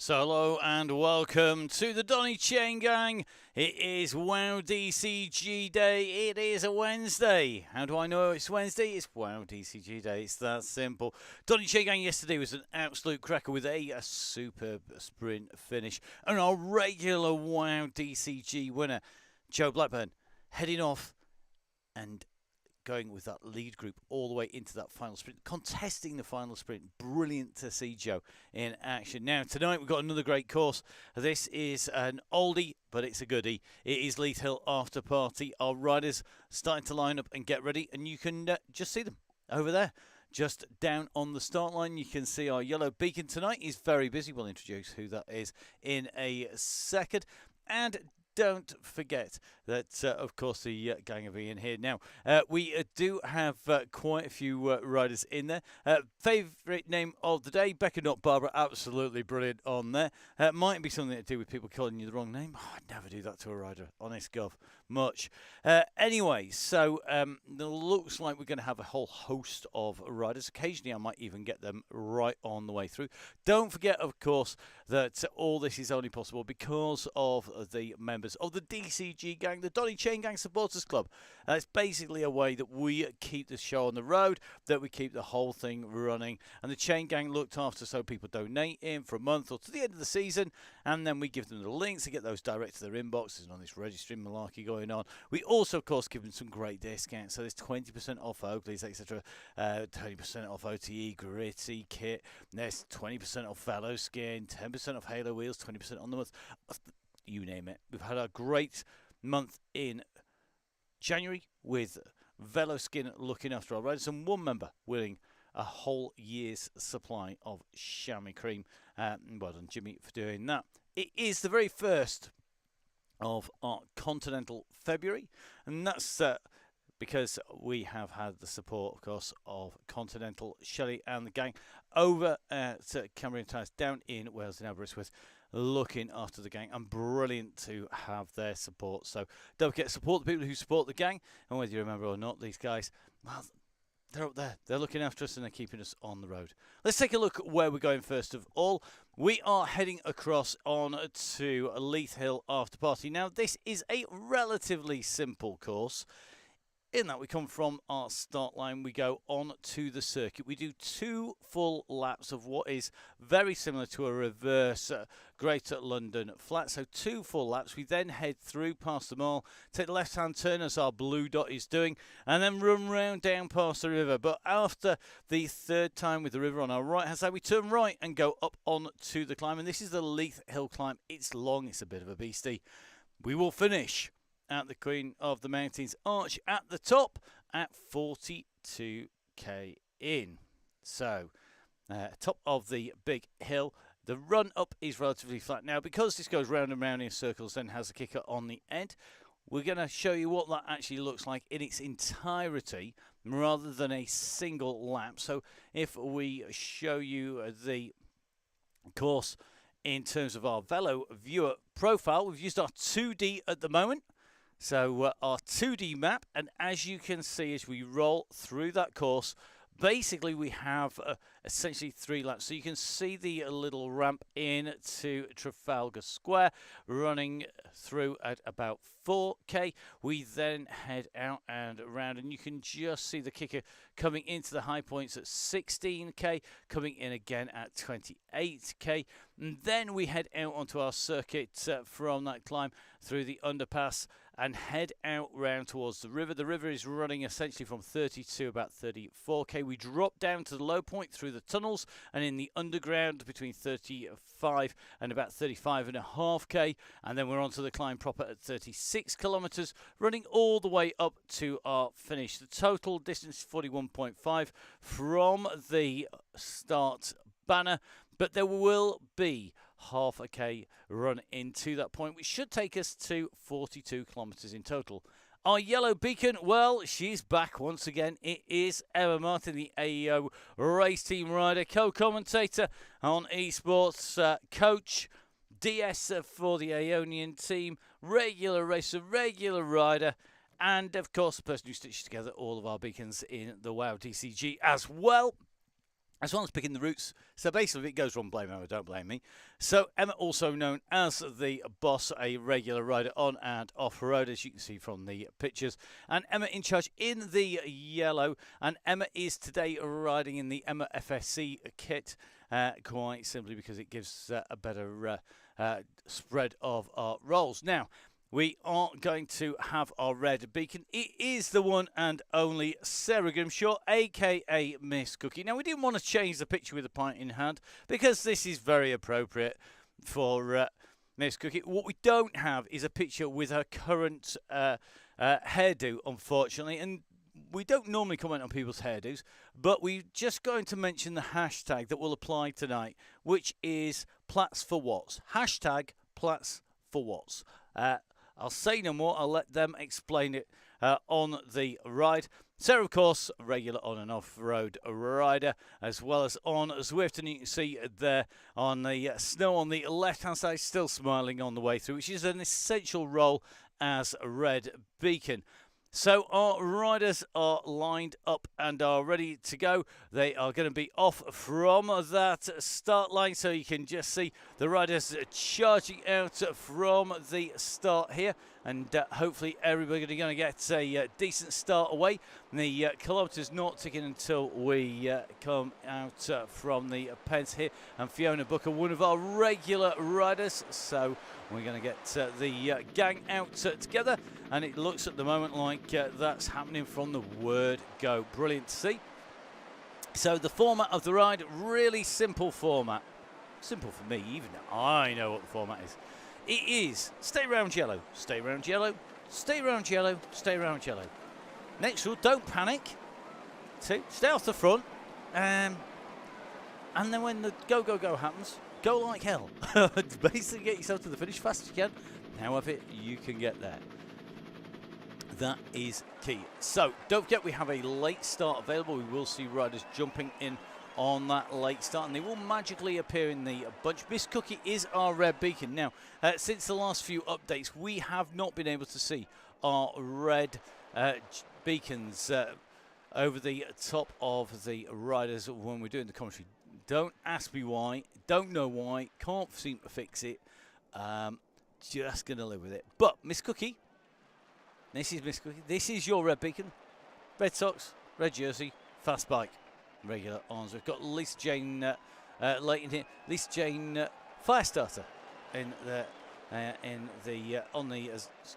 So hello and welcome to the Donny Chaingang. It is WoW DCG Day. It is a Wednesday. How do I know it's Wednesday? It's WoW DCG Day. It's that simple. Donny Chaingang yesterday was an absolute cracker with a superb sprint finish. And our regular WoW DCG winner, Joe Blackburn, heading off and going with that lead group all the way into that final sprint, contesting the final sprint. Brilliant to see Joe in action. Now, tonight we've got another great course. This is an oldie, but it's a goodie. It is Leith Hill After Party. Our riders starting to line up and get ready, and you can just see them over there. Just down on the start line, you can see our yellow beacon tonight. He's very busy. We'll introduce who that is in a second. And don't forget that, of course, the gang are in here. Now, we do have quite a few riders in there. Favourite name of the day, Becca Not Barbara, absolutely brilliant on there. Might be something to do with people calling you the wrong name. Oh, I'd never do that to a rider, honest gov, much. Anyway, so it looks like we're going to have a whole host of riders. Occasionally, I might even get them right on the way through. Don't forget, of course, that all this is only possible because of the members of the DCG gang, the Donny Chaingang Supporters Club. It's basically a way that we keep the show on the road, that we keep the whole thing running. And the Chain Gang looked after, so people donate in for a month or to the end of the season, and then we give them the links to get those direct to their inbox. There's none of this registering malarkey going on. We also, of course, give them some great discounts. So there's 20% off Oakleys, etc., 20% off OTE, Gritty Kit. There's 20% off Velo Skin, 10% off Halo Wheels, 20% on the month. You name it. We've had a great month in January with Velo Skin looking after our riders and one member winning a whole year's supply of chamois cream. Well done, Jimmy, for doing that. It is the very first of our continental February, and that's because we have had the support, of course, of Continental, Shelley and the gang over at Cambrian Tyres down in Wales and Aberystwyth, looking after the gang, and brilliant to have their support. So don't forget to support the people who support the gang, and whether you remember or not, these guys, well, they're up there. They're looking after us and they're keeping us on the road. Let's take a look at where we're going first of all. We are heading across on to Leith Hill After Party. Now, this is a relatively simple course, in that we come from our start line, we go on to the circuit. We do 2 full laps of what is very similar to a reverse Greater London flat. So 2 full laps. We then head through past them all, take the left-hand turn as our blue dot is doing, and then run round down past the river. But after the 3rd time with the river on our right-hand side, we turn right and go up on to the climb. And this is the Leith Hill climb. It's long. It's a bit of a beastie. We will finish at the Queen of the Mountains Arch at the top at 42k in. So, top of the big hill. The run up is relatively flat. Now, because this goes round and round in circles and has a kicker on the end, we're going to show you what that actually looks like in its entirety rather than a single lap. So, if we show you the course in terms of our Velo viewer profile, we've used our 2D at the moment. So our 2D map, and as you can see as we roll through that course, basically we have essentially 3 laps. So you can see the little ramp into Trafalgar Square running through at about 4k. We then head out and around, and you can just see the kicker coming into the high points at 16k, coming in again at 28k. And then we head out onto our circuit from that climb through the underpass and head out round towards the river. The river is running essentially from 30 to about 34k. We drop down to the low point through the tunnels and in the underground between 35 and about 35.5k, and then we're onto the climb proper at 36 kilometres, running all the way up to our finish. The total distance is 41.5 from the start banner, but there will be half a k run into that point, which should take us to 42 kilometres in total. Our yellow beacon, well, she's back once again. It is Emma Martin, the AEO race team rider, co-commentator on esports, coach, DS for the Aeonian team, regular racer, regular rider, and of course the person who stitched together all of our beacons in the WoW DCG as well. as well as picking the routes. So basically, if it goes wrong, blame Emma, don't blame me. So Emma, also known as the boss, a regular rider on and off-road, as you can see from the pictures. And Emma in charge in the yellow. And Emma is today riding in the Emma FSC kit, quite simply because it gives a better spread of our rolls. Now, we are going to have our red beacon. It is the one and only Sarah Grimshaw, a.k.a. Miss Cookie. Now, we didn't want to change the picture with a pint in hand because this is very appropriate for Miss Cookie. What we don't have is a picture with her current hairdo, unfortunately. And we don't normally comment on people's hairdos, but we're just going to mention the hashtag that will apply tonight, which is Plats for Watts. Hashtag Plats for Watts. I'll say no more. I'll let them explain it on the ride. Sarah, of course, a regular on and off-road rider, as well as on Zwift. And you can see there on the snow on the left-hand side, still smiling on the way through, which is an essential role as a red beacon. So our riders are lined up and are ready to go. They are going to be off from that start line, so you can just see the riders charging out from the start here. And hopefully everybody's going to get a decent start away. The kilometres not ticking until we come out from the pens here. And Fiona Booker, one of our regular riders. So we're going to get the gang out together. And it looks at the moment like that's happening from the word go. Brilliant to see. So the format of the ride, really simple format. Simple for me, even I know what the format is. It is stay round yellow, stay round yellow, stay round yellow, stay round yellow. Next rule, don't panic. 2, stay off the front. And then when the go happens, go like hell. Basically get yourself to the finish fast as you can. However you can get there. That is key. So don't forget we have a late start available. We will see riders jumping in on that late start, and they will magically appear in the bunch. Miss Cookie is our red beacon. Now, since the last few updates, we have not been able to see our red beacons over the top of the riders when we're doing the commentary. Don't ask me why. Don't know why. Can't seem to fix it. Just going to live with it. But Miss Cookie, this is Miss Cookie. This is your red beacon. Red socks, red jersey, fast bike. Regular arms. We've got Lisa Jane Leighton here. Lisa Jane Firestarter in the on the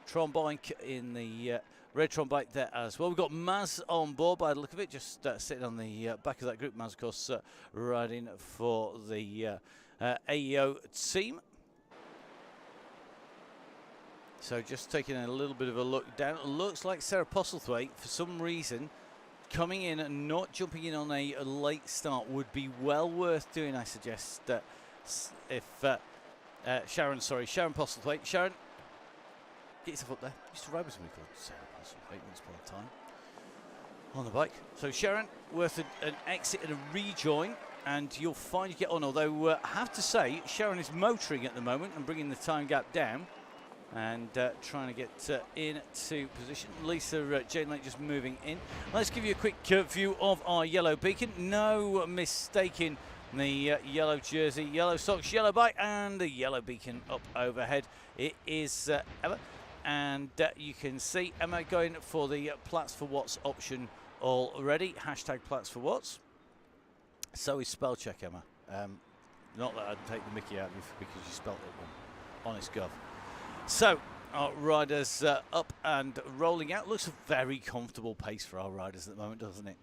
Tron bike, in the red Tron bike there as well. We've got Maz on board by the look of it, just sitting on the back of that group. Maz, of course, riding for the AEO team. So just taking a little bit of a look down. It looks like Sarah Postlethwaite, for some reason, coming in and not jumping in on a late start would be well worth doing, I suggest. If Sharon Postlethwaite. Sharon, get yourself up there. I used to ride with somebody called Sarah Postlethwaite once upon a time on the bike. So Sharon, worth an exit and a rejoin, and you'll find you get on. Although I have to say, Sharon is motoring at the moment and bringing the time gap down. And trying to get into position. Lisa Jane Lake just moving in. Let's give you a quick view of our yellow beacon. No mistaking the yellow jersey, yellow socks, yellow bike, and the yellow beacon up overhead. It is Emma, and you can see Emma going for the Plats for Watts option already. Hashtag Plats for Watts. So is spell check, Emma. Not that I'd take the mickey out of you because you spelled it wrong. Honest gov. So, our riders up and rolling out. Looks a very comfortable pace for our riders at the moment, doesn't it?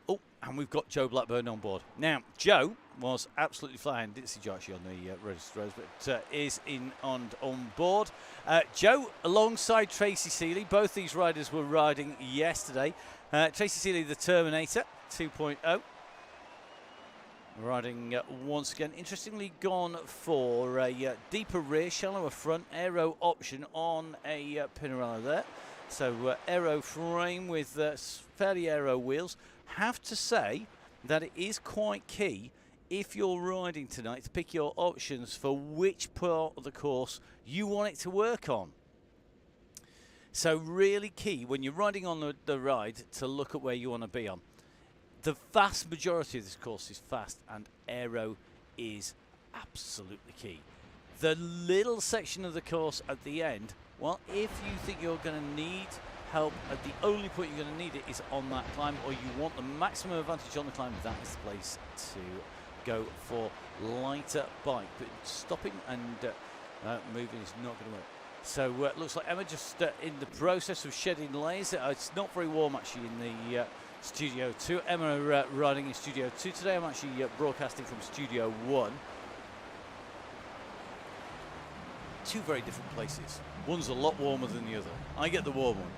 Oh, and we've got Joe Blackburn on board. Now, Joe was absolutely flying. Didn't see Joe actually on the register rows, but is in on board. Joe alongside Tracy Seeley. Both these riders were riding yesterday. Tracy Seeley, the Terminator 2.0. Riding once again, interestingly gone for a deeper rear, shallower front aero option on a Pinarello there. So aero frame with fairly aero wheels. Have to say that it is quite key if you're riding tonight to pick your options for which part of the course you want it to work on. So really key when you're riding on the ride to look at where you want to be on. the vast majority of this course is fast, and aero is absolutely key. The little section of the course at the end, well, if you think you're going to need help at the only point you're going to need it is on that climb, or you want the maximum advantage on the climb, that is the place to go for lighter bike. But stopping and moving is not going to work. So it looks like Emma just in the process of shedding layers. It's not very warm actually in the Studio 2. Emma riding in Studio 2 today. I'm actually broadcasting from Studio 1. Two very different places. One's a lot warmer than the other. I get the warm one.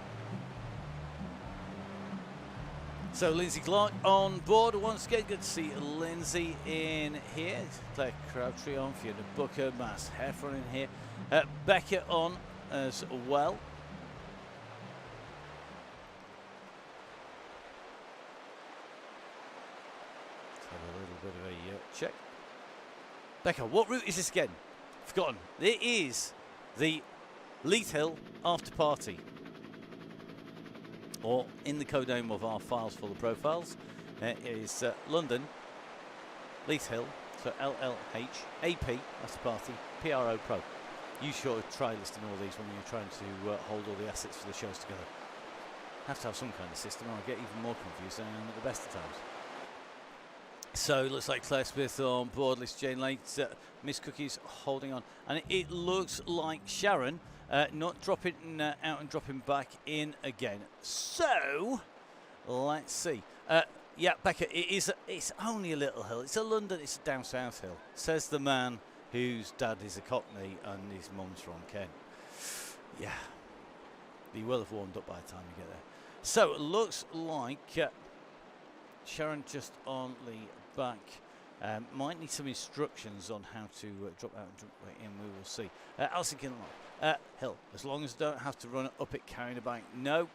So Lindsay Clark on board once again. Good to see Lindsay in here. Claire Crabtree on, Fiona Booker, Mass Heffron in here. Becca on as well. Let's have a little bit of a check. Becca, what route is this again? Forgotten. It is the Leith Hill after party. Or in the code name of our files for the profiles, it is London, Leith Hill, so LLH, AP, that's the party, PRO Pro. Use your try list in all these when you're trying to hold all the assets for the shows together. Have to have some kind of system or I'll get even more confused than I am at the best of times. So it looks like Claire Smith on board, Liz Jane Late, Miss Cookies holding on. And it looks like Sharon not dropping out and dropping back in again. So let's see. Yeah, Becca, it's only a little hill. It's a London, it's a down south hill, says the man whose dad is a Cockney and his mum's from Kent. Yeah, you will have warmed up by the time you get there. So it looks like Sharon just on the back. Might need some instructions on how to drop out and drop right in. We will see. Alison Kinlock, Hill. As long as I don't have to run up it carrying a bike. No.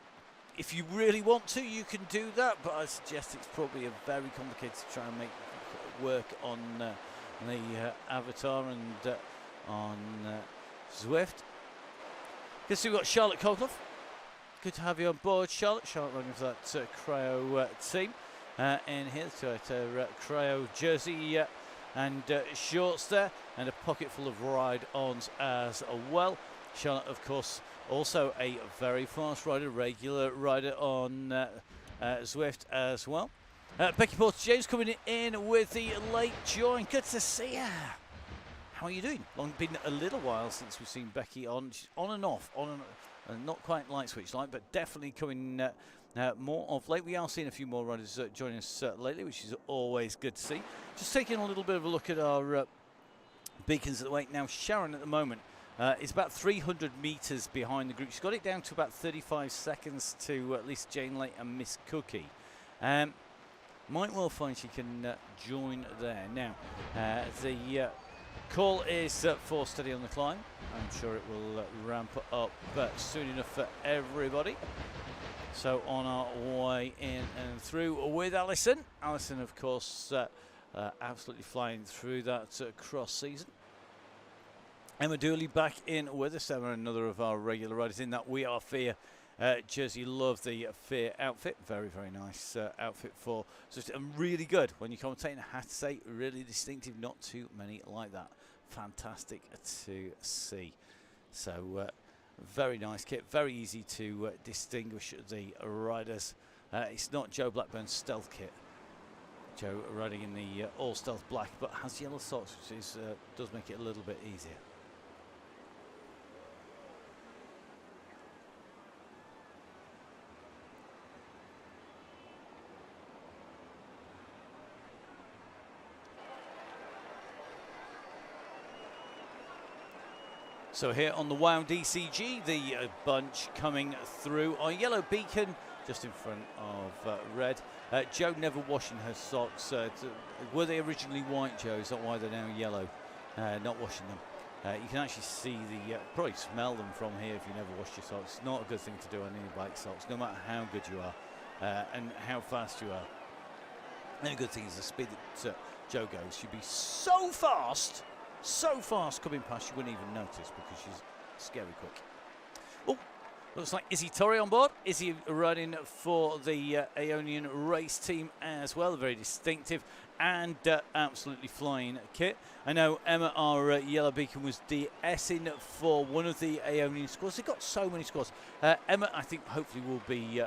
If you really want to, you can do that. But I suggest it's probably a very complicated to try and make work on the Avatar and on Zwift. Good to see we've got Charlotte Colclough. Good to have you on board, Charlotte. Charlotte running for that Cryo team. In here, Cryo jersey and shorts there, and a pocket full of ride-ons as well. Charlotte, of course, also a very fast rider, regular rider on Zwift as well. Becky Porter-James coming in with the late join. Good to see her. How are you doing? Been a little while since we've seen Becky on. She's on and off, not quite light switch light, but definitely coming more of late. We are seeing a few more riders joining us lately, which is always good to see. Just taking a little bit of a look at our beacons at the wake. Now, Sharon at the moment is about 300 metres behind the group. She's got it down to about 35 seconds to at least Jane Lake and Miss Cookie. Might well find she can join there. Now, the call is for steady on the climb. I'm sure it will ramp up soon enough for everybody. So on our way in and through with Alison. Alison, of course, absolutely flying through that cross season. Emma Dooley back in with us. Emma, another of our regular riders in that We Are Fear jersey. Love the Fear outfit. Very, very nice outfit for. And really good when you're commentating. I have to say, really distinctive. Not too many like that. Fantastic to see. So very nice kit. Very easy to distinguish the riders. It's not Joe Blackburn's stealth kit. Joe riding in the all stealth black, but has yellow socks, which is, does make it a little bit easier. So here on the WOW DCG, the bunch coming through. Our yellow beacon just in front of red. Joe never washing her socks. Were they originally white, Joe? Is that why they're now yellow? Not washing them. You can actually see probably smell them from here if you never washed your socks. It's not a good thing to do on any bike socks, no matter how good you are and how fast you are. And the good thing is the speed that Joe goes. She'd be so fast coming past you wouldn't even notice because she's scary quick. Oh, Looks like Izzy Torrey on board. Izzy riding for the Aeonian race team as well. Very distinctive and absolutely flying kit. I know Emma, our Yellow Beacon, was DSing for one of the Aeonian squads. They've got so many squads. Emma, I think, hopefully will be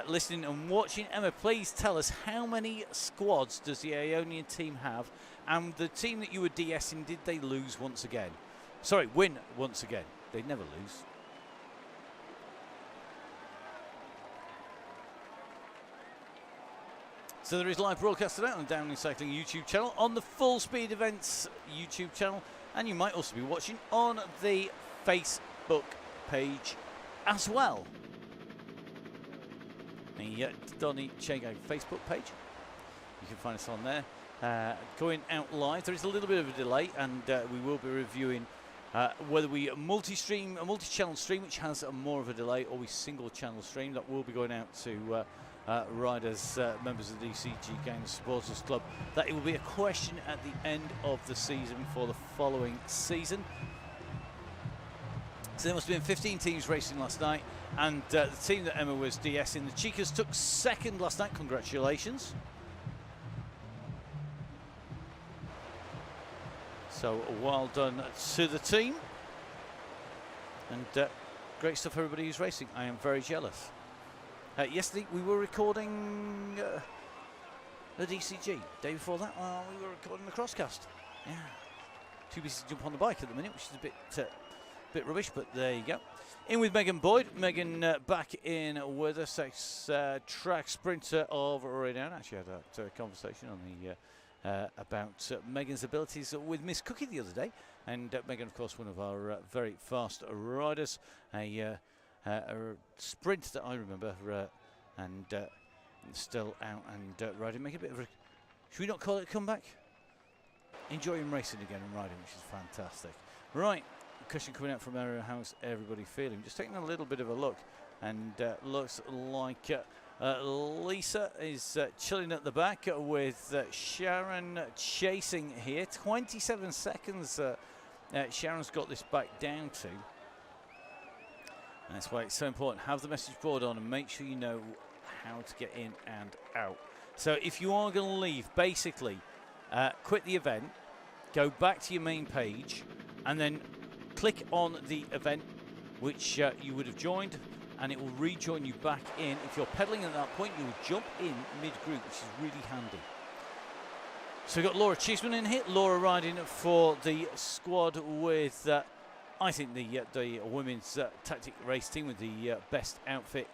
listening and watching. Emma, please tell us, how many squads does the Aeonian team have? And the team that you were DSing, did they lose once again? Sorry, win once again. They never lose. So there is live broadcast today on the Downhill Cycling YouTube channel, on the Full Speed Events YouTube channel, and you might also be watching on the Facebook page as well. The Donny Chaingang Facebook page. You can find us on there. Going out live. There is a little bit of a delay, and we will be reviewing whether we multi-stream, a multi-channel stream, which has more of a delay, or we single-channel stream. That will be going out to riders, members of the DCG Gang Supporters Club. That it will be a question at the end of the season for the following season. So there must have been 15 teams racing last night, and the team that Emma was DSing, the Chicas, took second last night. Congratulations. So well done to the team, and great stuff everybody who's racing. I am very jealous. Yesterday we were recording the DCG. Day before that, we were recording the Crosscast. Yeah, too busy to jump on the bike at the minute, which is a bit rubbish, but there you go. In with Megan Boyd. Megan back in with us, ex-track sprinter of renown. Actually had that conversation on the about Megan's abilities with Miss Cookie the other day, and Megan, of course, one of our very fast riders, a sprint that I remember, and still out and riding. Make a bit of a, should we not call it a comeback? Enjoying racing again and riding, which is fantastic. Right, question coming out from Area. How's everybody feeling? Just taking a little bit of a look, and looks like Lisa is chilling at the back with Sharon chasing here. 27 seconds Sharon's got this back down to. And that's why it's so important. Have the message board on and make sure you know how to get in and out. So if you are going to leave, basically quit the event, go back to your main page, and then click on the event which you would have joined, and it will rejoin you back in. If you're pedaling at that point, you will jump in mid-group, which is really handy. So we've got Laura Cheeseman in here. Laura riding for the squad with, I think, the women's tactic race team with the best outfit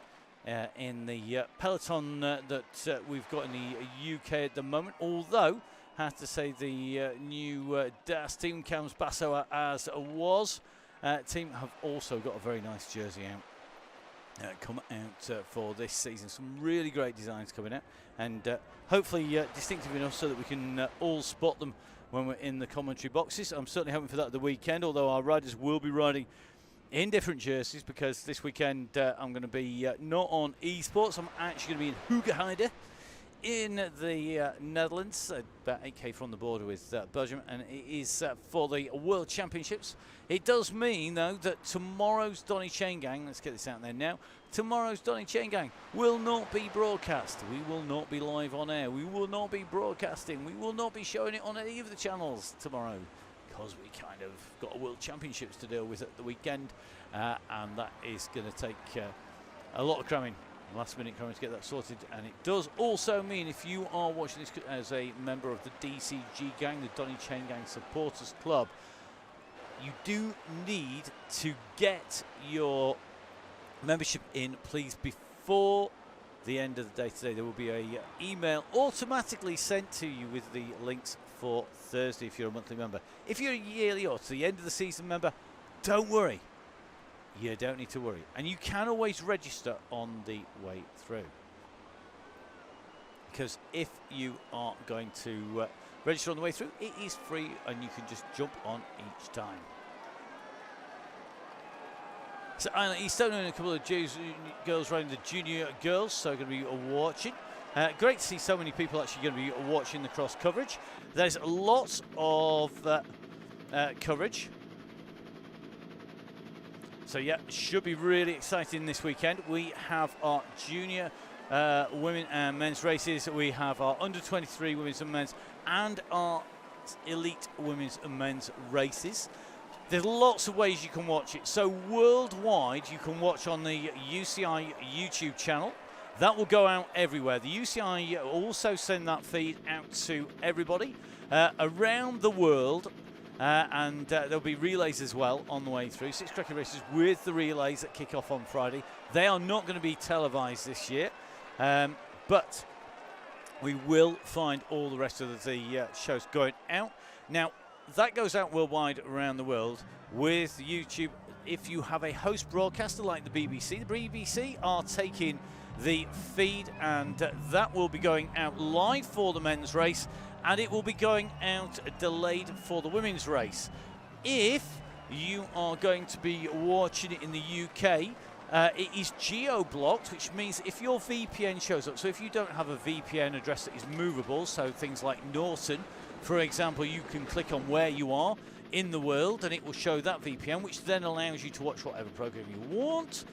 in the peloton that we've got in the UK at the moment. Although, I have to say, the new DAS team, Cams Basso as was, team have also got a very nice jersey out. Come out for this season. Some really great designs coming out, and hopefully distinctive enough so that we can all spot them when we're in the commentary boxes. I'm certainly hoping for that at the weekend, although our riders will be riding in different jerseys, because this weekend I'm going to be not on esports. I'm actually going to be in Hoogheide in the Netherlands, about 8k from the border with Belgium, and it is for the World Championships. It does mean, though, that tomorrow's Donny Chaingang, let's get this out there now, tomorrow's Donny Chaingang will not be broadcast. We will not be live on air. We will not be broadcasting. We will not be showing it on any of the channels tomorrow, because we kind of got a World Championships to deal with at the weekend, and that is going to take a lot of cramming. Last minute cramming to get that sorted. And it does also mean, if you are watching this as a member of the DCG Gang, the Donny Chaingang Supporters Club, you do need to get your membership in, please, before the end of the day today. There will be a email automatically sent to you with the links for Thursday if you're a monthly member. If you're a yearly or to the end of the season member, don't worry. You don't need to worry. And you can always register on the way through. Because if you are going to register on the way through, it is free and you can just jump on each time. So Isla Eastone and a couple of girls riding the junior girls, so going to be watching. Great to see so many people actually going to be watching the cross coverage. There's lots of coverage. So yeah, should be really exciting this weekend. We have our junior women and men's races. We have our under 23 women's and men's, and our elite women's and men's races. There's lots of ways you can watch it. So worldwide, you can watch on the UCI YouTube channel. That will go out everywhere. The UCI also send that feed out to everybody around the world. And there'll be relays as well on the way through. 6 cricket races with the relays that kick off on Friday. They are not going to be televised this year, but we will find all the rest of the shows going out. Now, that goes out worldwide around the world with YouTube. If you have a host broadcaster like the BBC are taking the feed, and that will be going out live for the men's race, and it will be going out delayed for the women's race. If you are going to be watching it in the UK, it is geo-blocked, which means if your VPN shows up, so if you don't have a VPN address that is movable, so things like Norton, for example, you can click on where you are in the world and it will show that VPN, which then allows you to watch whatever program you want.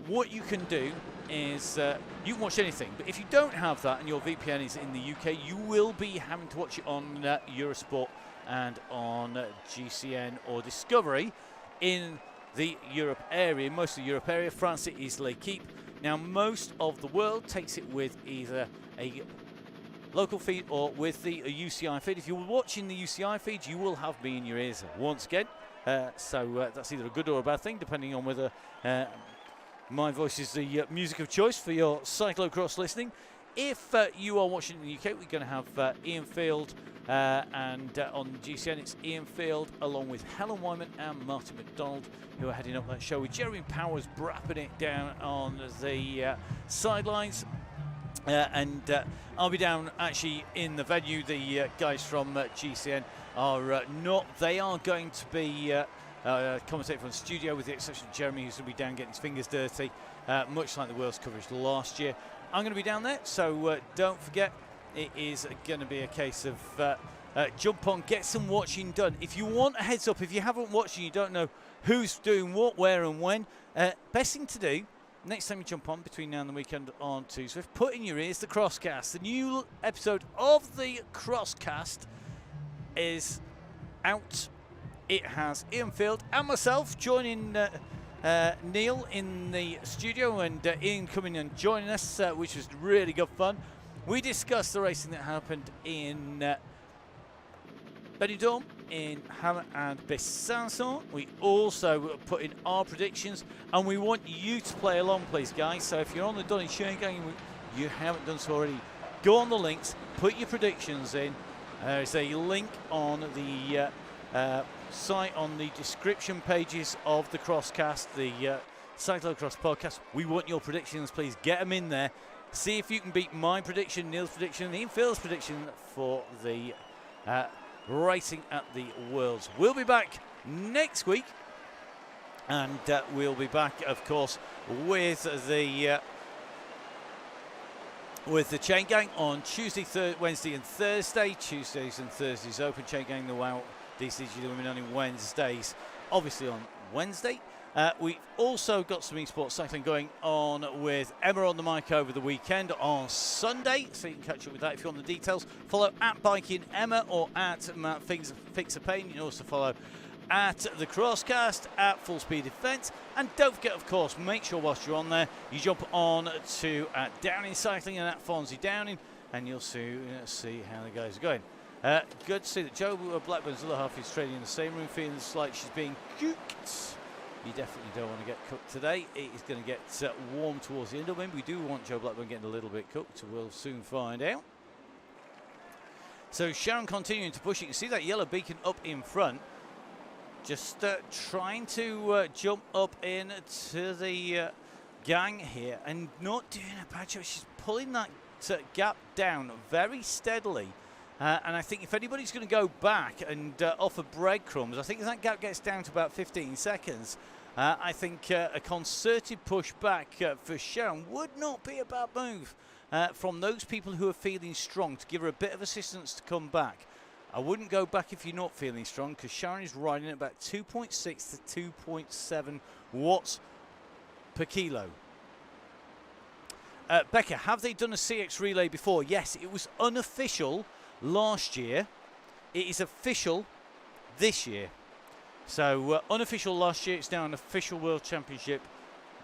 What you can do is you can watch anything, but if you don't have that and your VPN is in the UK, you will be having to watch it on Eurosport and on GCN or Discovery in the Europe area. Most of the Europe area, France, it is L'Equipe. Now, most of the world takes it with either a local feed or with the UCI feed. If you're watching the UCI feed, you will have me in your ears once again. So that's either a good or a bad thing, depending on whether my voice is the music of choice for your cyclocross listening. If you are watching in the UK, we're going to have Ian Field, and on GCN it's Ian Field along with Helen Wyman and Martin McDonald, who are heading up that show, with Jeremy Powers brapping it down on the sidelines. And I'll be down actually in the venue. The guys from GCN are not. They are going to be commentating from the studio, with the exception of Jeremy, who's going to be down getting his fingers dirty, much like the World's coverage last year. I'm going to be down there, so don't forget, it is going to be a case of jump on, get some watching done. If you want a heads up, if you haven't watched and you don't know who's doing what, where and when, best thing to do, next time you jump on between now and the weekend on Tuesday, put in your ears the Crosscast. The new episode of the Crosscast is out. It has Ian Field and myself joining Neil in the studio, and Ian coming and joining us, which was really good fun. We discussed the racing that happened in Benidorm, in Hammer and Besançon. We also put in our predictions, and we want you to play along, please, guys. So if you're on the Donny Chaingang, you haven't done so already, go on the links, put your predictions in. There's a link on the site, on the description pages of the Crosscast, the Cyclocross podcast. We want your predictions, please. Get them in there. See if you can beat my prediction, Neil's prediction, Ian Field's prediction for the racing at the Worlds. We'll be back next week, and we'll be back, of course, with the Chaingang on Tuesday, Wednesday and Thursday. Tuesdays and Thursdays open. Chaingang, the WOW DCG, the women only Wednesdays, obviously on Wednesday. We've also got some esports cycling going on with Emma on the mic over the weekend on Sunday, so you can catch up with that. If you want the details, follow at Biking Emma or at Matt Fix a Pain. You can also follow at the Crosscast, at Full Speed Events, and don't forget, of course, make sure whilst you're on there, you jump on to at Downing Cycling and at Fonzie Downing, and you'll see how the guys are going. Good to see that Joe Blackburn's other half is training in the same room, feeling like she's being cooked. You definitely don't want to get cooked today. It is going to get warm towards the end of it. We do want Joe Blackburn getting a little bit cooked, so we'll soon find out. So Sharon continuing to push. You can see that yellow beacon up in front. Just trying to jump up into the gang here and not doing a bad job. She's pulling that gap down very steadily. And I think if anybody's going to go back and offer breadcrumbs, I think if that gap gets down to about 15 seconds, I think a concerted push back for Sharon would not be a bad move from those people who are feeling strong, to give her a bit of assistance to come back. I wouldn't go back if you're not feeling strong, because Sharon is riding at about 2.6 to 2.7 watts per kilo. Becca, have they done a CX relay before? Yes, it was unofficial last year. It is official this year. So unofficial last year, it's now an official World Championship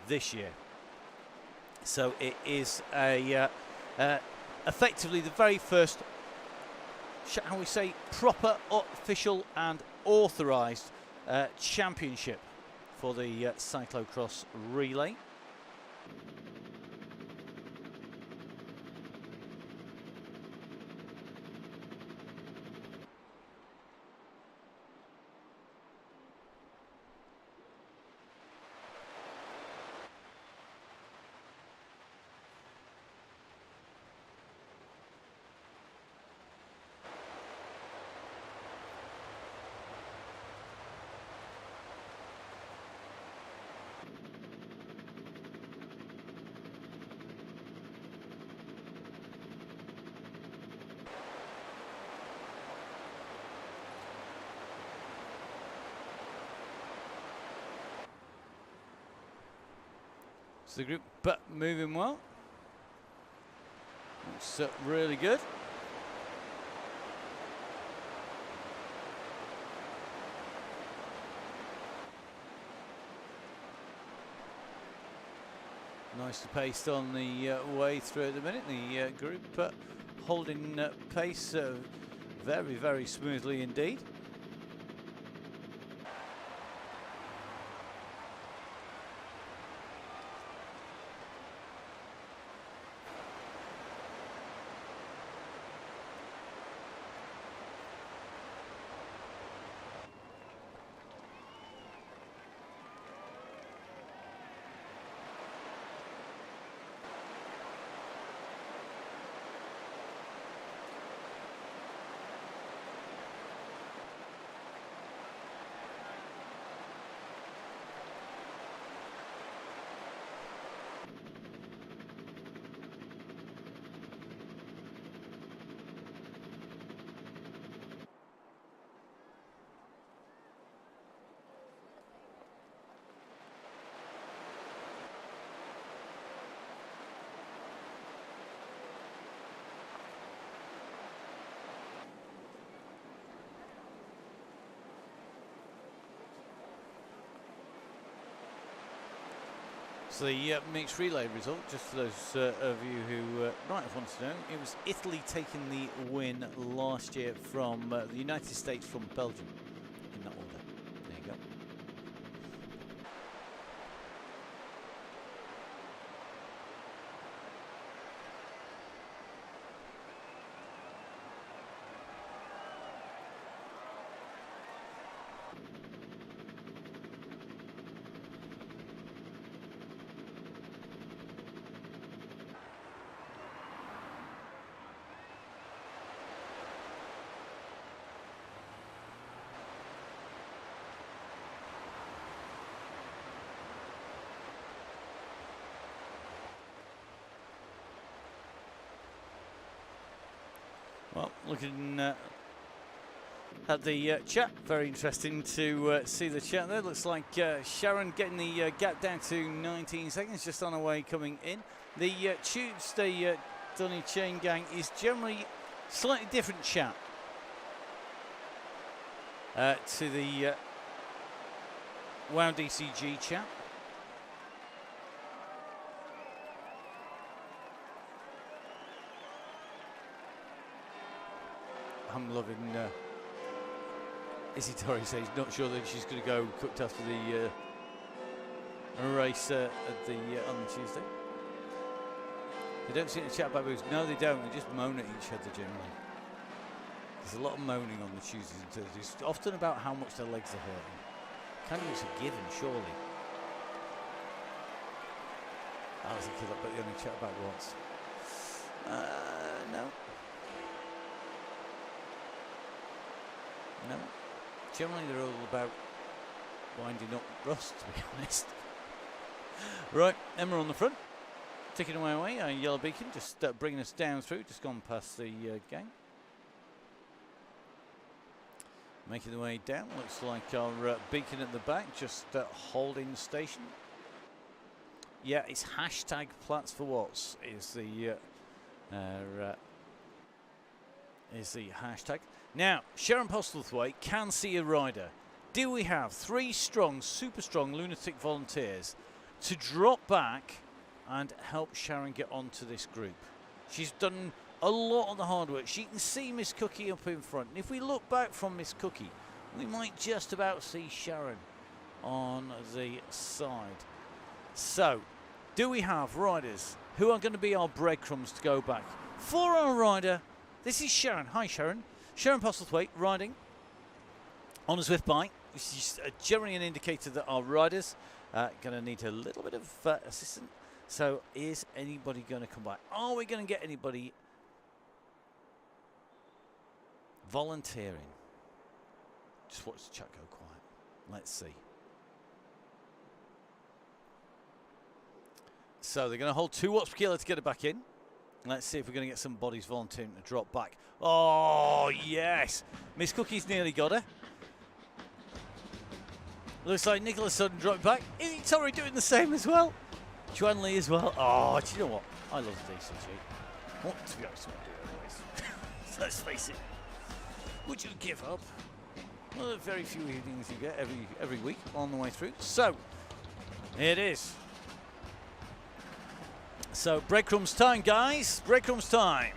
this year. So it is a effectively the very first, shall we say, proper official and authorised championship for the cyclocross relay. So the group, but moving well. It's really good. Nicely paced on the way through at the minute. The group holding pace very, very smoothly indeed. So the mixed relay result, just for those of you who might have wanted to know, it was Italy taking the win last year from the United States from Belgium, in that order. There you go. Well, looking at the chat, very interesting to see the chat there. Looks like Sharon getting the gap down to 19 seconds, just on her way coming in. The Tuesday Donny Chaingang is generally slightly different chat to the WOW DCG chat. I'm loving Izzy Torrey says not sure that she's going to go cooked after the race at the on the Tuesday. They don't seem to chat about moves. No, they don't. They just moan at each other generally. There's a lot of moaning on the Tuesdays and Thursdays. It's often about how much their legs are hurting. Kind of it's a given, surely. I was thinking that, but they only chat about once. No. No. Generally, they're all about winding up Ross, to be honest. Right, Emma on the front. Ticking away, a yellow beacon, just bringing us down through, just gone past the gang. Making the way down. Looks like our beacon at the back, just holding station. Yeah, it's hashtag Plats for Watts is the hashtag. Now, Sharon Postlethwaite can see a rider. Do we have 3 strong, super strong lunatic volunteers to drop back and help Sharon get onto this group? She's done a lot of the hard work. She can see Miss Cookie up in front. And if we look back from Miss Cookie, we might just about see Sharon on the side. So, do we have riders who are going to be our breadcrumbs to go back? For our rider, this is Sharon. Hi, Sharon. Sharon Postlethwaite riding on a Zwift bike, which is generally an indicator that our riders are going to need a little bit of assistance. So, is anybody going to come back? Are we going to get anybody volunteering? Just watch the chat go quiet. Let's see. So they're going to hold 2 watts per kilo to get it back in. Let's see if we're going to get some bodies volunteering to drop back. Oh, yes. Miss Cookie's nearly got her. Looks like Nicholas Sutton dropped back. Is Tori doing the same as well? Joanne Lee as well. Oh, do you know what? I love the DCG. What, to be honest, I do anyways. Let's face it. Would you give up? Well, there are very few evenings you get every week on the way through. So, here it is. So, breadcrumbs time, guys. Breadcrumbs time.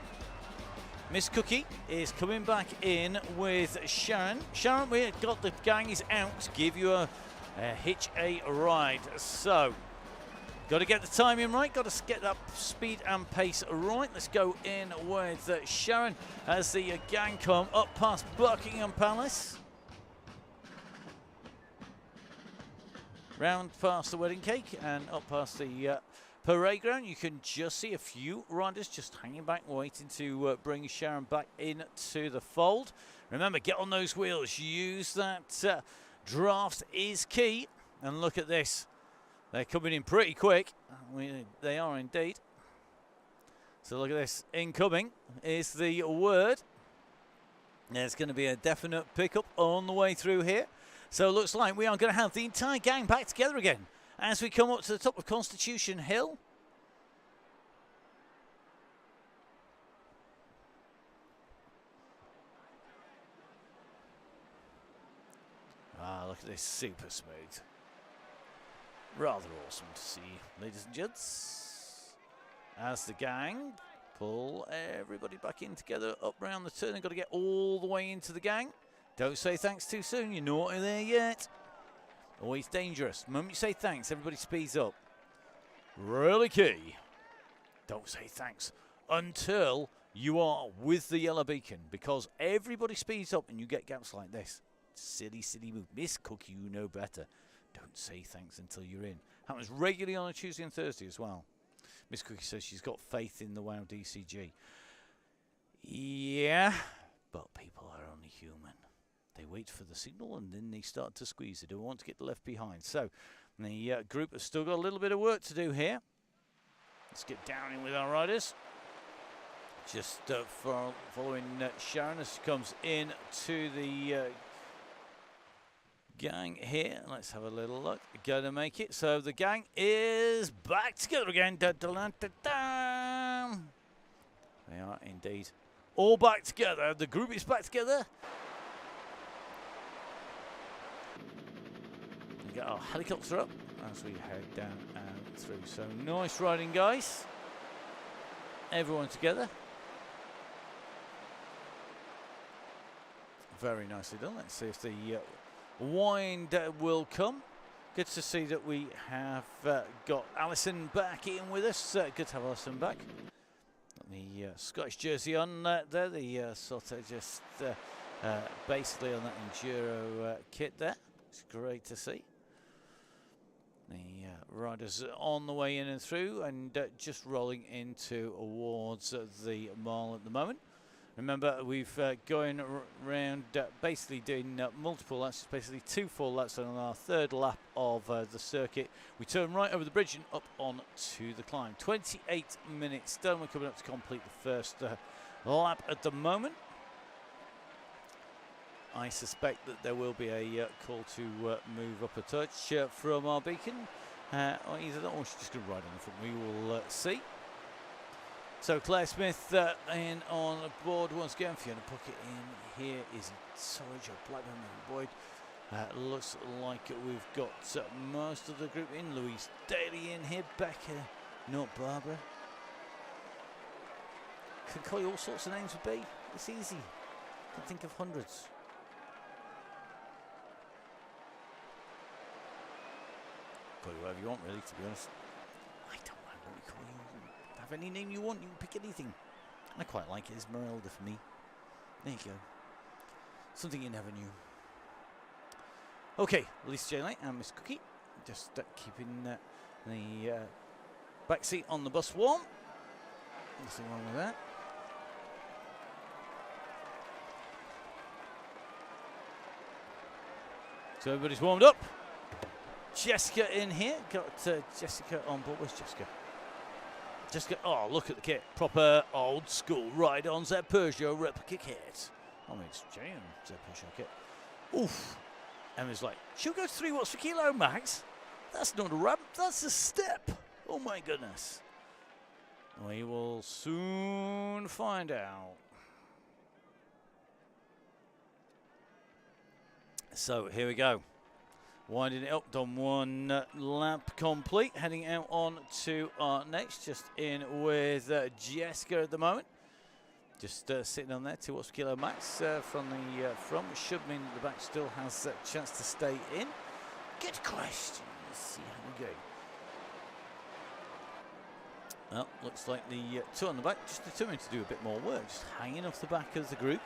Miss Cookie is coming back in with Sharon. Sharon, we've got the gang is out to give you a hitch a ride. So, got to get the timing right. Got to get that speed and pace right. Let's go in with Sharon as the gang come up past Buckingham Palace. Round past the wedding cake and up past the parade ground. You can just see a few riders just hanging back, waiting to bring Sharon back into the fold. Remember, get on those wheels. Use that draft is key. And look at this. They're coming in pretty quick. They are indeed. So look at this. Incoming is the word. There's going to be a definite pickup on the way through here. So it looks like we are going to have the entire gang back together again as we come up to the top of Constitution Hill. Ah, look at this, super smooth. Rather awesome to see, ladies and gents. As the gang pull everybody back in together up round the turn. They've got to get all the way into the gang. Don't say thanks too soon, you're not there yet. Always dangerous. The moment you say thanks, everybody speeds up. Really key. Don't say thanks until you are with the yellow beacon, because everybody speeds up and you get gaps like this. Silly, silly move. Miss Cookie, you know better. Don't say thanks until you're in. Happens regularly on a Tuesday and Thursday as well. Miss Cookie says she's got faith in the WoW DCG. Yeah, but people are only human. They wait for the signal and then they start to squeeze. They don't want to get left behind. So the group has still got a little bit of work to do here. Let's get down in with our riders. Just following Sharon as she comes in to the gang here. Let's have a little look. Gonna make it. So the gang is back together again. Da, da, da, da, da. They are indeed all back together. The group is back together. We get our helicopter up as we head down and through. So nice riding, guys. Everyone together. Very nicely done. Let's see if the wind will come. Good to see that we have got Alison back in with us. Good to have Alison back. Got the Scottish jersey on there. The sort of just basically on that Enduro kit there. It's great to see. The riders on the way in and through and just rolling into towards the mall at the moment. Remember, we've going around basically doing multiple laps, basically 2 full laps on our 3rd lap of the circuit. We turn right over the bridge and up on to the climb. 28 minutes done. We're coming up to complete the first lap at the moment. I suspect that there will be a call to move up a touch from our beacon. Or either that or she's just going to ride on the front. We will see. So Claire Smith in on board once again. Fiona Puckett in here is Surge of Blackburn and Boyd. Looks like we've got most of the group in. Louise Daly in here. Becca, not Barbara. Can call you all sorts of names with B. It's easy. Can think of hundreds. Call you whatever you want, really, to be honest. I don't mind what we call you. Have any name you want, you can pick anything. I quite like it. Esmeralda for me. There you go. Something you never knew. Okay, Lisa J. Light and Miss Cookie. Just keeping the back seat on the bus warm. Nothing wrong with that. So everybody's warmed up. Jessica in here. Got Jessica on board. Where's Jessica? Jessica, oh, look at the kit. Proper old school ride-ons. That Peugeot replica kit. I mean, it's genuine. It's a Peugeot kit. Oof. Emma's like, she'll go 3 watts per kilo, Max. That's not a ramp. That's a step. Oh, my goodness. We will soon find out. So here we go. Winding it up, done 1 lap complete. Heading out on to our next. Just in with Jessica at the moment. Just sitting on there, 2 watts per kilo max from the front, which should mean that the back still has a chance to stay in. Good question. Let's see how we go. Well, looks like the 2 on the back just determined to do a bit more work, just hanging off the back of the group.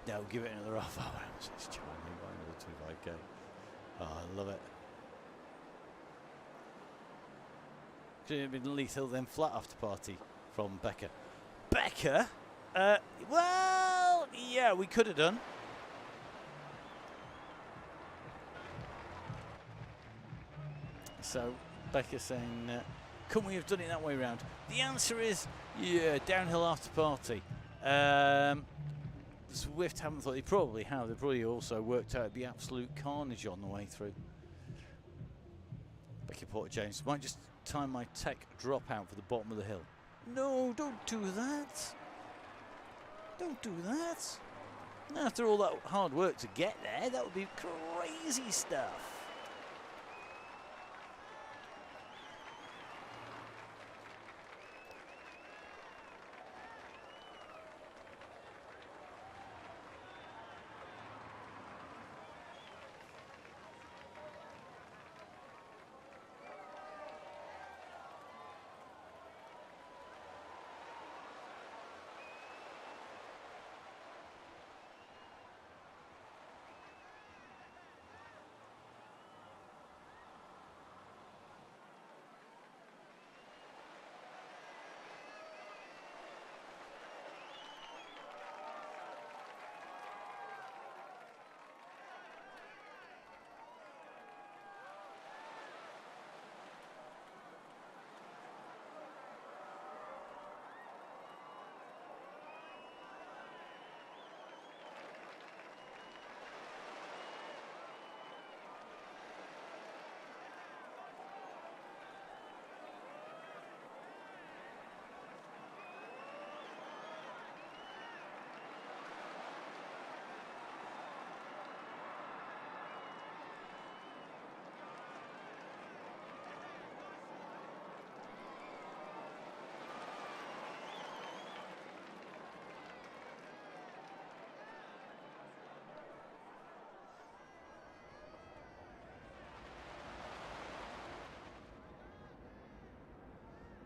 Now give it another half hour. It's charming by another 25k. Oh, I love it. Could have been lethal then flat after party from Becca. Becca? Well, yeah, we could have done. So Becca saying, couldn't we have done it that way around? The answer is, yeah, downhill after party. Swift haven't thought. They probably have. They probably also worked out it'd be absolute carnage on the way through. Becky Porter James might just time my tech drop out for the bottom of the hill. No, don't do that. Don't do that. After all that hard work to get there, that would be crazy stuff.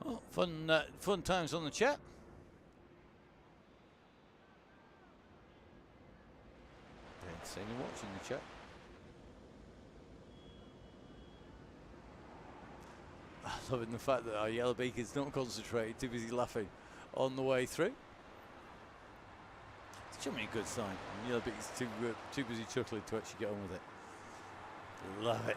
Oh, fun times on the chat. Don't see anyone watching the chat. I'm loving the fact that our yellow beacon's not concentrated, too busy laughing on the way through. It's generally a good sign. Yellow beacon's too busy chuckling to actually get on with it. Love it.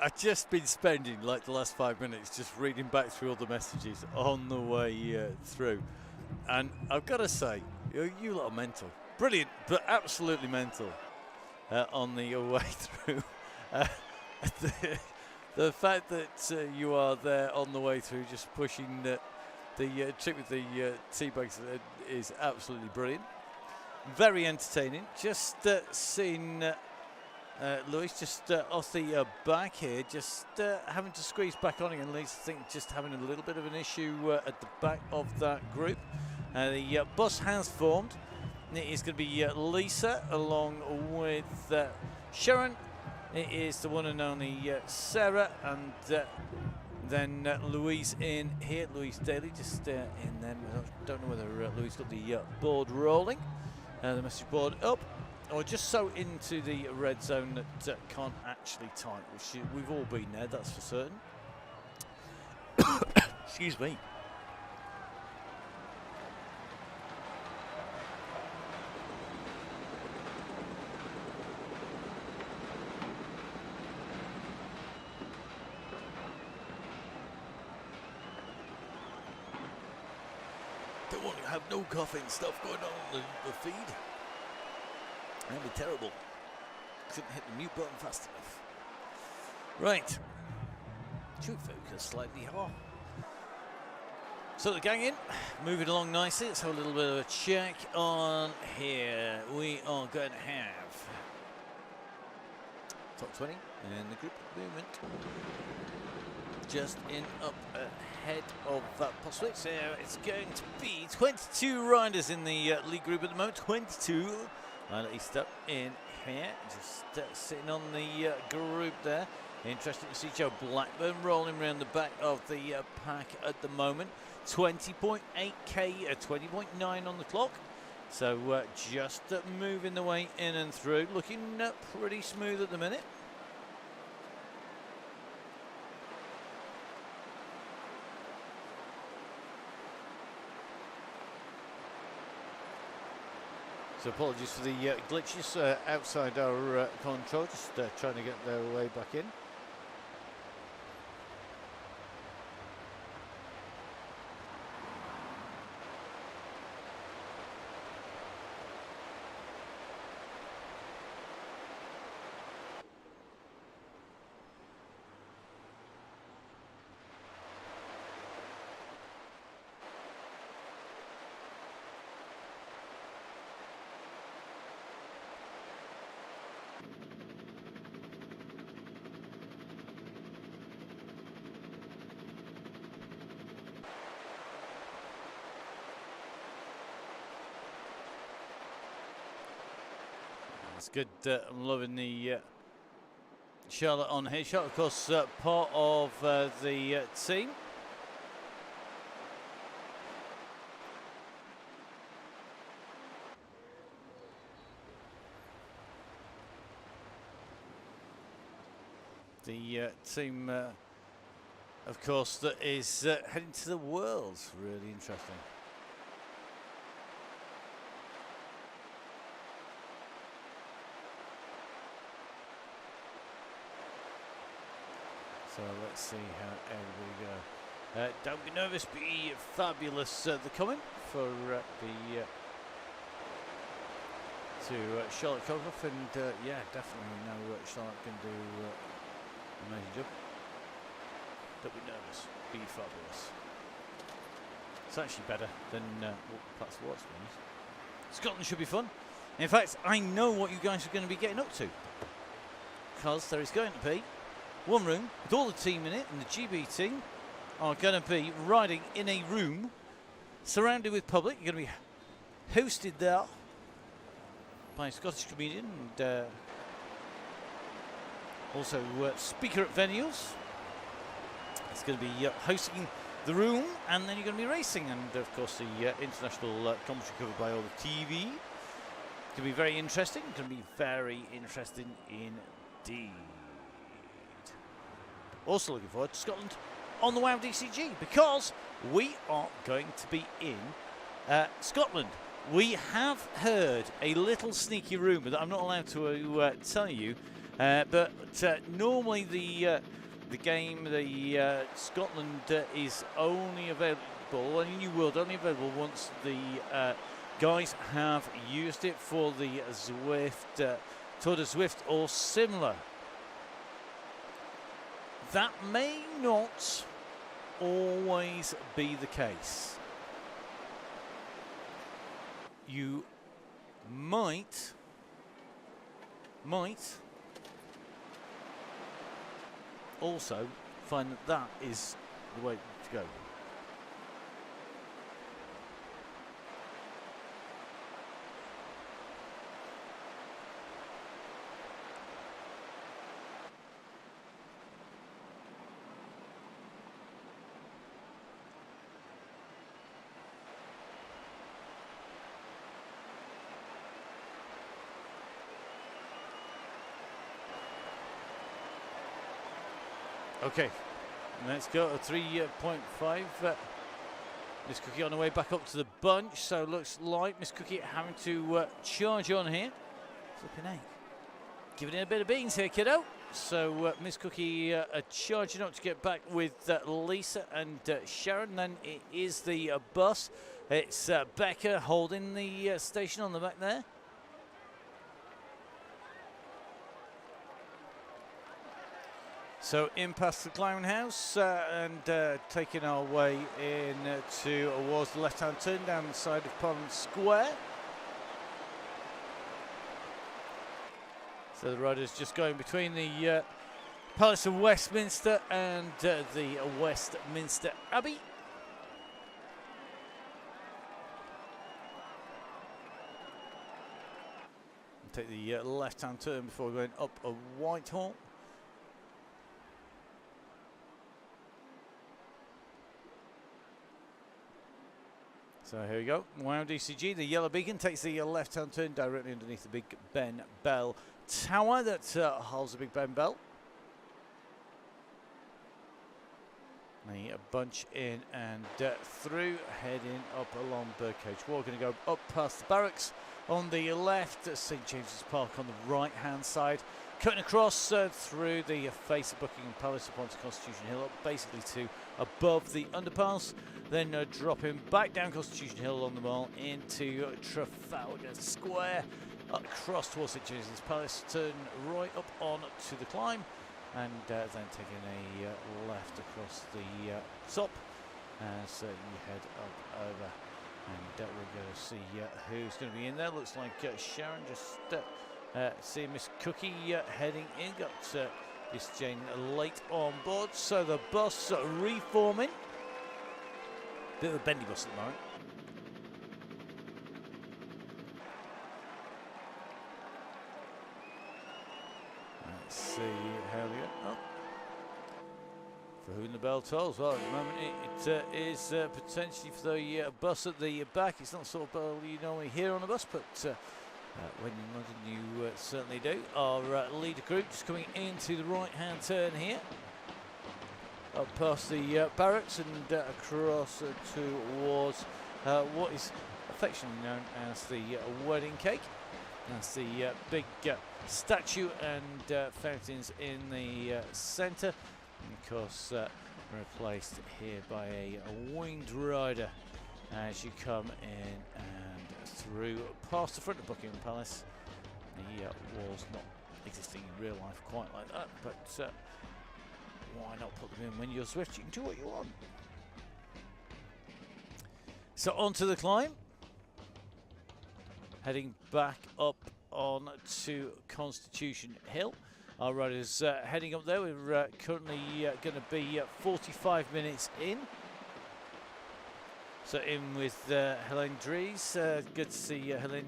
I've just been spending like the last 5 minutes just reading back through all the messages on the way through, and I've got to say, you lot are mental, brilliant, but absolutely mental on the way through. The fact that you are there on the way through, just pushing the trick with the tea bags is absolutely brilliant, very entertaining. Just seeing. Luis just off the back here, just having to squeeze back on again. Luis, I think, just having a little bit of an issue at the back of that group. The bus has formed. It is going to be Lisa along with Sharon. It is the one and only Sarah, and then Louise in here. Louise Daly just in there. I don't know whether Louise got the board rolling, the message board up, or just so into the red zone that can't actually type, which we've all been there, that's for certain. Excuse me. Don't want to have no coughing stuff going on the feed. That'd be terrible. Couldn't hit the mute button fast enough. Right. Should focus slightly hard. So the gang in, moving along nicely. Let's have a little bit of a check on here. We are going to have top 20 in the group at the moment. Just in up ahead of that possibly. So it's going to be 22 riders in the league group at the moment. 22. At least up in here, just sitting on the group there. Interesting to see Joe Blackburn rolling around the back of the pack at the moment. 20.8k, 20.9 on the clock. So just moving the way in and through, looking pretty smooth at the minute. So apologies for the glitches outside our control, just trying to get their way back in. It's good. I'm loving the Charlotte on here. Charlotte, of course, part of the team. The team, of course, that is heading to the Worlds. Really interesting. So let's see how everybody go. Don't be nervous, be fabulous. They're coming for to Charlotte Cogoff, and yeah, definitely we know Charlotte can do an amazing job. Don't be nervous, be fabulous. It's actually better than that's what's Scotland should be fun. In fact, I know what you guys are going to be getting up to, because there is going to be one room with all the team in it, and the GB team are going to be riding in a room surrounded with public. You're going to be hosted there by a Scottish comedian and also speaker at venues. It's going to be hosting the room, and then you're going to be racing, and of course the international commentary covered by all the TV. It's going to be very interesting. It's going to be very interesting indeed. Also looking forward to Scotland on the WOW DCG, because we are going to be in Scotland. We have heard a little sneaky rumour that I'm not allowed to tell you But normally the game, the Scotland is only available, and New World only available once the guys have used it for the Zwift, Tour de Zwift or similar. That may not always be the case. You might also find that that is the way to go. Okay, let's go to 3.5. Miss Cookie on the way back up to the bunch, so looks like Miss Cookie having to charge on here. Flipping egg. Giving it a bit of beans here, kiddo. So Miss Cookie charging up to get back with Lisa and Sharon. Then it is the bus. It's Becca holding the station on the back there. So in past the Clown House and taking our way in towards the left-hand turn down the side of Parliament Square. So the riders just going between the Palace of Westminster and the Westminster Abbey. Take the left-hand turn before going up a Whitehall. So here we go. Wow DCG, the yellow beacon takes the left-hand turn directly underneath the Big Ben Bell Tower that holds the Big Ben Bell. The bunch in and through, heading up along Birdcage Walk. Going to go up past the barracks on the left, St James's Park on the right-hand side. Cutting across through the face of Buckingham Palace up onto Constitution Hill, up basically to above the underpass. Then dropping back down Constitution Hill along the mall into Trafalgar Square, across towards St James's Palace, turn right up on to the climb, and then taking a left across the top as you head up over. And we're going to see who's going to be in there. Looks like Sharon just seeing Miss Cookie heading in. Got Miss Jane late on board. So the bus reforming. Bit of a bendy bus at the moment. Let's see how they go. Oh. For whom the bell tolls. Well, at the moment it is potentially for the bus at the back. It's not the sort of bell you normally hear on a bus, but when you're in London you certainly do. Our leader group just coming into the right-hand turn here. Up past the barracks and across towards what is affectionately known as the wedding cake. That's the big statue and fountains in the centre. And of course replaced here by a winged rider as you come in and through past the front of Buckingham Palace. The wall's not existing in real life quite like that, but why not put them in when you're Zwift? You can do what you want. So onto the climb. Heading back up on to Constitution Hill. Our riders heading up there. We're currently going to be 45 minutes in. So in with Helene Dries. Good to see Helene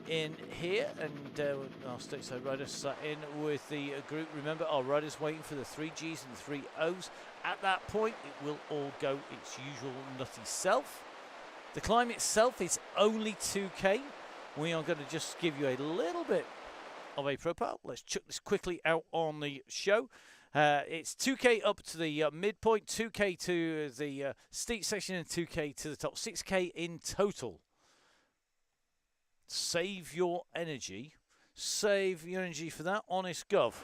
in here, and our stateside riders sat in with the group. Remember, our riders waiting for the 3 Gs and the 3 Os. At that point, it will all go its usual nutty self. The climb itself is only 2K. We are going to just give you a little bit of a profile. Let's chuck this quickly out on the show. It's 2K up to the midpoint, 2K to the steep section, and 2K to the top. 6K in total. Save your energy Save your energy for that. Honest Gov.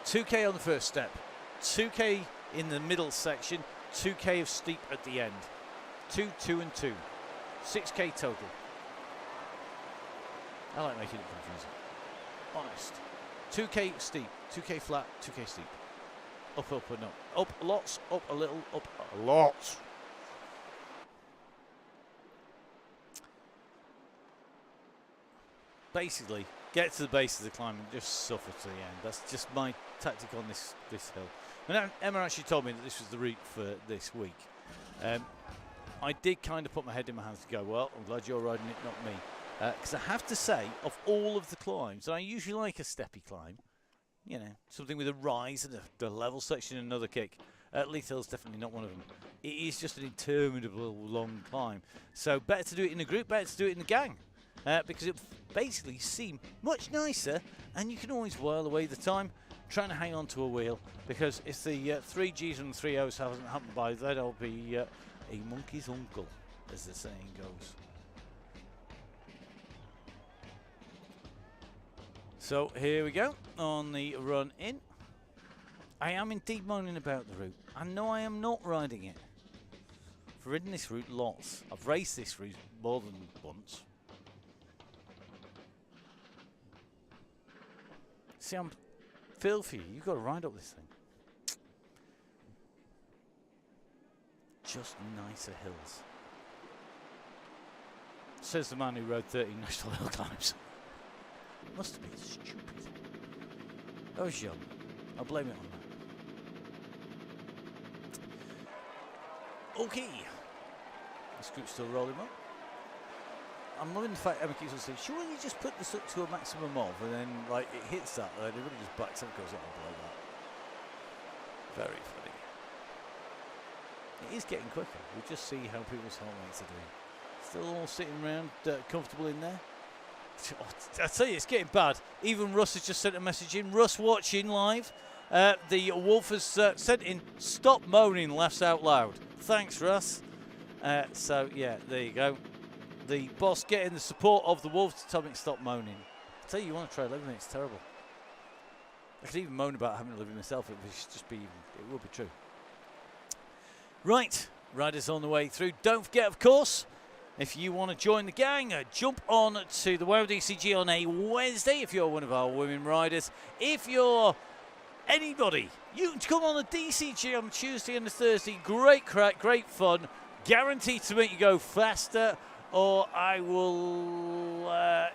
2k on the first step. 2k in the middle section. 2k of steep at the end. 2, 2 and 2. 6k total. I like making it confusing. Honest. 2k steep. 2k flat. 2k steep. Up, up and up. Up lots. Up a little. Up a lot. Basically, get to the base of the climb and just suffer to the end. That's just my tactic on this hill. And Emma actually told me that this was the route for this week. I did kind of put my head in my hands to go, well, I'm glad you're riding it, not me. Because I have to say, of all of the climbs, and I usually like a steppy climb, you know, something with a rise and a level section and another kick. Leith Hill's definitely not one of them. It is just an interminable long climb. So better to do it in a group, better to do it in a gang. Because it basically seems much nicer, and you can always while away the time trying to hang on to a wheel, because if the 3 Gs and 3 Os haven't happened by then, I'll be a monkey's uncle, as the saying goes. So here we go on the run in. I am indeed moaning about the route. I know I am not riding it. I've ridden this route lots. I've raced this route more than once. See, I'm feel for you. You've got to ride up this thing. Just nicer hills. Says the man who rode 13 national hill climbs. It must have been stupid. I was young. I'll blame it on that. Okay. The scoot's still rolling up. I'm loving the fact Emma keeps on saying, surely you just put this up to a maximum of, and then like it hits that, and everybody just backs up and goes, oh, below that. Very funny. It is getting quicker. We just see how people's heart rates are doing. Still all sitting around, comfortable in there. I tell you, it's getting bad. Even Russ has just sent a message in. Russ watching live. The Wolf has sent in, stop moaning, laughs out loud. Thanks, Russ. So, yeah, there you go. The boss getting the support of the Wolf to tell me to stop moaning. I tell you, you want to try living it, it's terrible. I could even moan about having to live it myself. It would just be, it would be true. Right, riders on the way through. Don't forget, of course, if you want to join the gang, jump on to the WOW DCG on a Wednesday if you're one of our women riders. If you're anybody, you can come on the DCG on Tuesday and a Thursday. Great crack, great fun. Guaranteed to make you go faster, or I will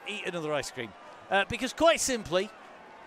eat another ice cream. Because quite simply,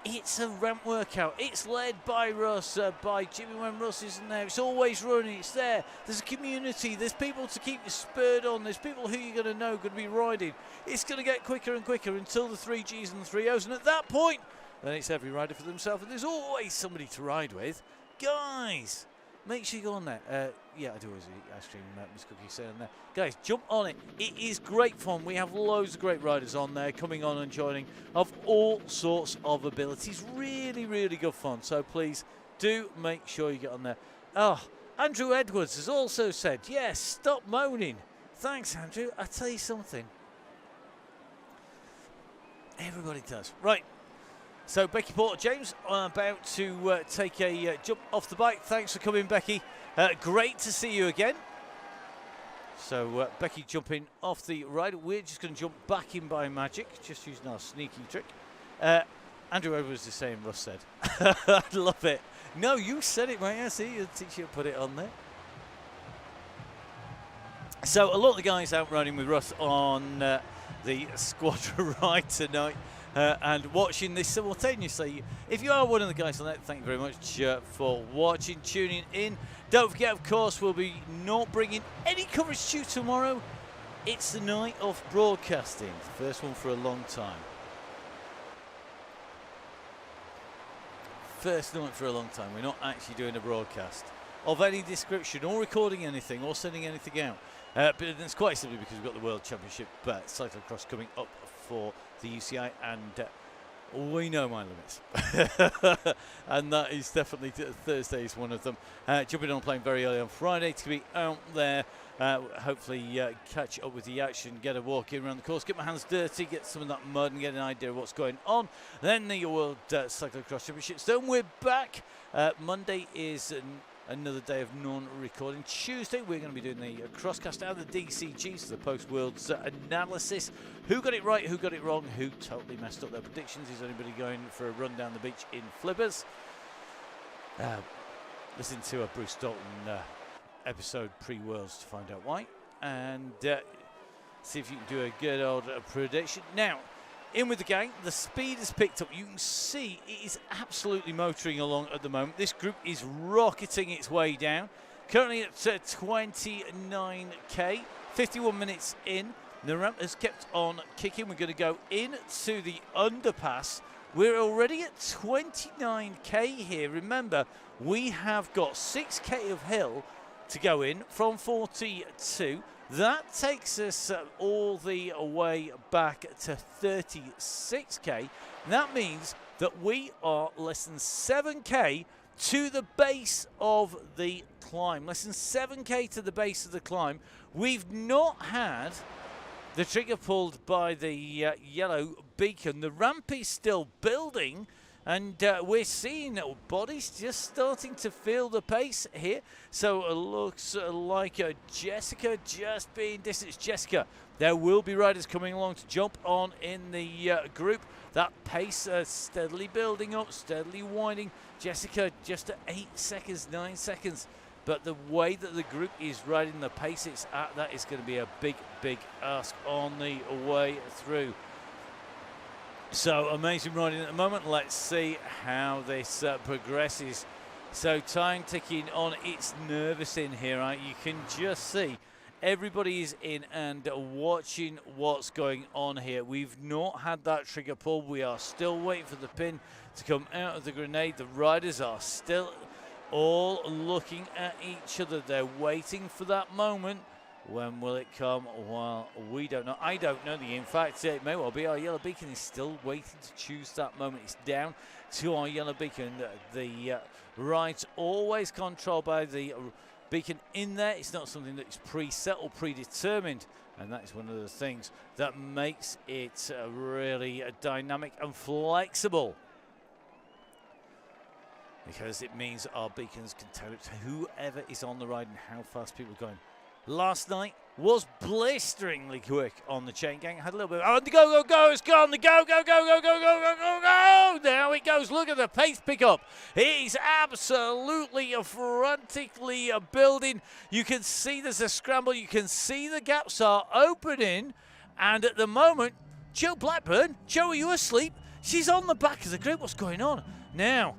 it's a ramp workout. It's led by Russ, by Jimmy when Russ isn't there. It's always running, it's there. There's a community, there's people to keep you spurred on, there's people who you're going to know going to be riding. It's going to get quicker and quicker until the 3 Gs and the 3 Os, and at that point, then it's every rider for themselves, and there's always somebody to ride with. Guys, make sure you go on there. Yeah, I do always eat ice cream, Miss Cookie said on there. Guys, jump on it. It is great fun. We have loads of great riders on there coming on and joining of all sorts of abilities. Really, really good fun. So please do make sure you get on there. Oh, Andrew Edwards has also said, yes, stop moaning. Thanks, Andrew. I tell you something. Everybody does. Right. So Becky Porter-James about to take a jump off the bike. Thanks for coming, Becky. Great to see you again. So Becky jumping off the ride. We're just going to jump back in by magic, just using our sneaky trick. Andrew Edwards is saying Russ said. I love it. No, you said it, mate. I see you. Teach you to put it on there. So a lot of the guys out riding with Russ on the squadron ride tonight. And watching this simultaneously. If you are one of the guys on that, thank you very much for watching, tuning in. Don't forget, of course, we'll be not bringing any coverage to you tomorrow. It's the night of broadcasting, the first one for a long time. First night for a long time. We're not actually doing a broadcast of any description or recording anything or sending anything out. But it's quite simply because we've got the World Championship cyclocross coming up for the UCI, and we know my limits. And that is definitely Thursday is one of them. Jumping on a plane very early on Friday to be out there. Hopefully catch up with the action, get a walk in around the course, get my hands dirty, get some of that mud and get an idea of what's going on. Then the World Cyclocross Championships. Then we're back. Monday is another day of non-recording. Tuesday we're going to be doing the crosscast and the DCG, so the post-Worlds analysis. Who got it right, who got it wrong, who totally messed up their predictions. Is anybody going for a run down the beach in flippers? Listen to a Bruce Dalton episode pre-Worlds to find out why, and see if you can do a good old prediction. Now, in with the gang, the speed has picked up. You can see it is absolutely motoring along at the moment. This group is rocketing its way down. Currently at 29k, 51 minutes in. The ramp has kept on kicking. We're going to go into the underpass. We're already at 29k here. Remember, we have got 6k of hill to go in from 42. That takes us all the way back to 36k. That means that we are less than 7k to the base of the climb. Less than 7k to the base of the climb. We've not had the trigger pulled by the yellow beacon. The ramp is still building. And we're seeing bodies just starting to feel the pace here. So it looks like Jessica just being distanced. Jessica, there will be riders coming along to jump on in the group. That pace steadily building up, steadily winding. Jessica just at 8 seconds, 9 seconds. But the way that the group is riding the pace it's at, that is going to be a big, big ask on the way through. So amazing riding at the moment. Let's see how this progresses. So time ticking on. It's nervous in here, right? You can just see everybody is in and watching what's going on here. We've not had that trigger pull. We are still waiting for the pin to come out of the grenade. The riders are still all looking at each other. They're waiting for that moment. When will it come? Well, we don't know. I don't know. In fact, it may well be our yellow beacon is still waiting to choose that moment. It's down to our yellow beacon. The ride's always controlled by the beacon in there. It's not something that's preset or predetermined. And that is one of the things that makes it really dynamic and flexible. Because it means our beacons can tell it to whoever is on the ride and how fast people are going. Last night was blisteringly quick on the Chaingang. Had a little bit of, oh, the go, go, go, it's gone. The go, go, go, go, go, go, go, go, go. Now it goes. Look at the pace pickup. It is absolutely frantically building. You can see there's a scramble. You can see the gaps are opening. And at the moment, Joe Blackburn, Joe, are you asleep? She's on the back of the group. What's going on? Now,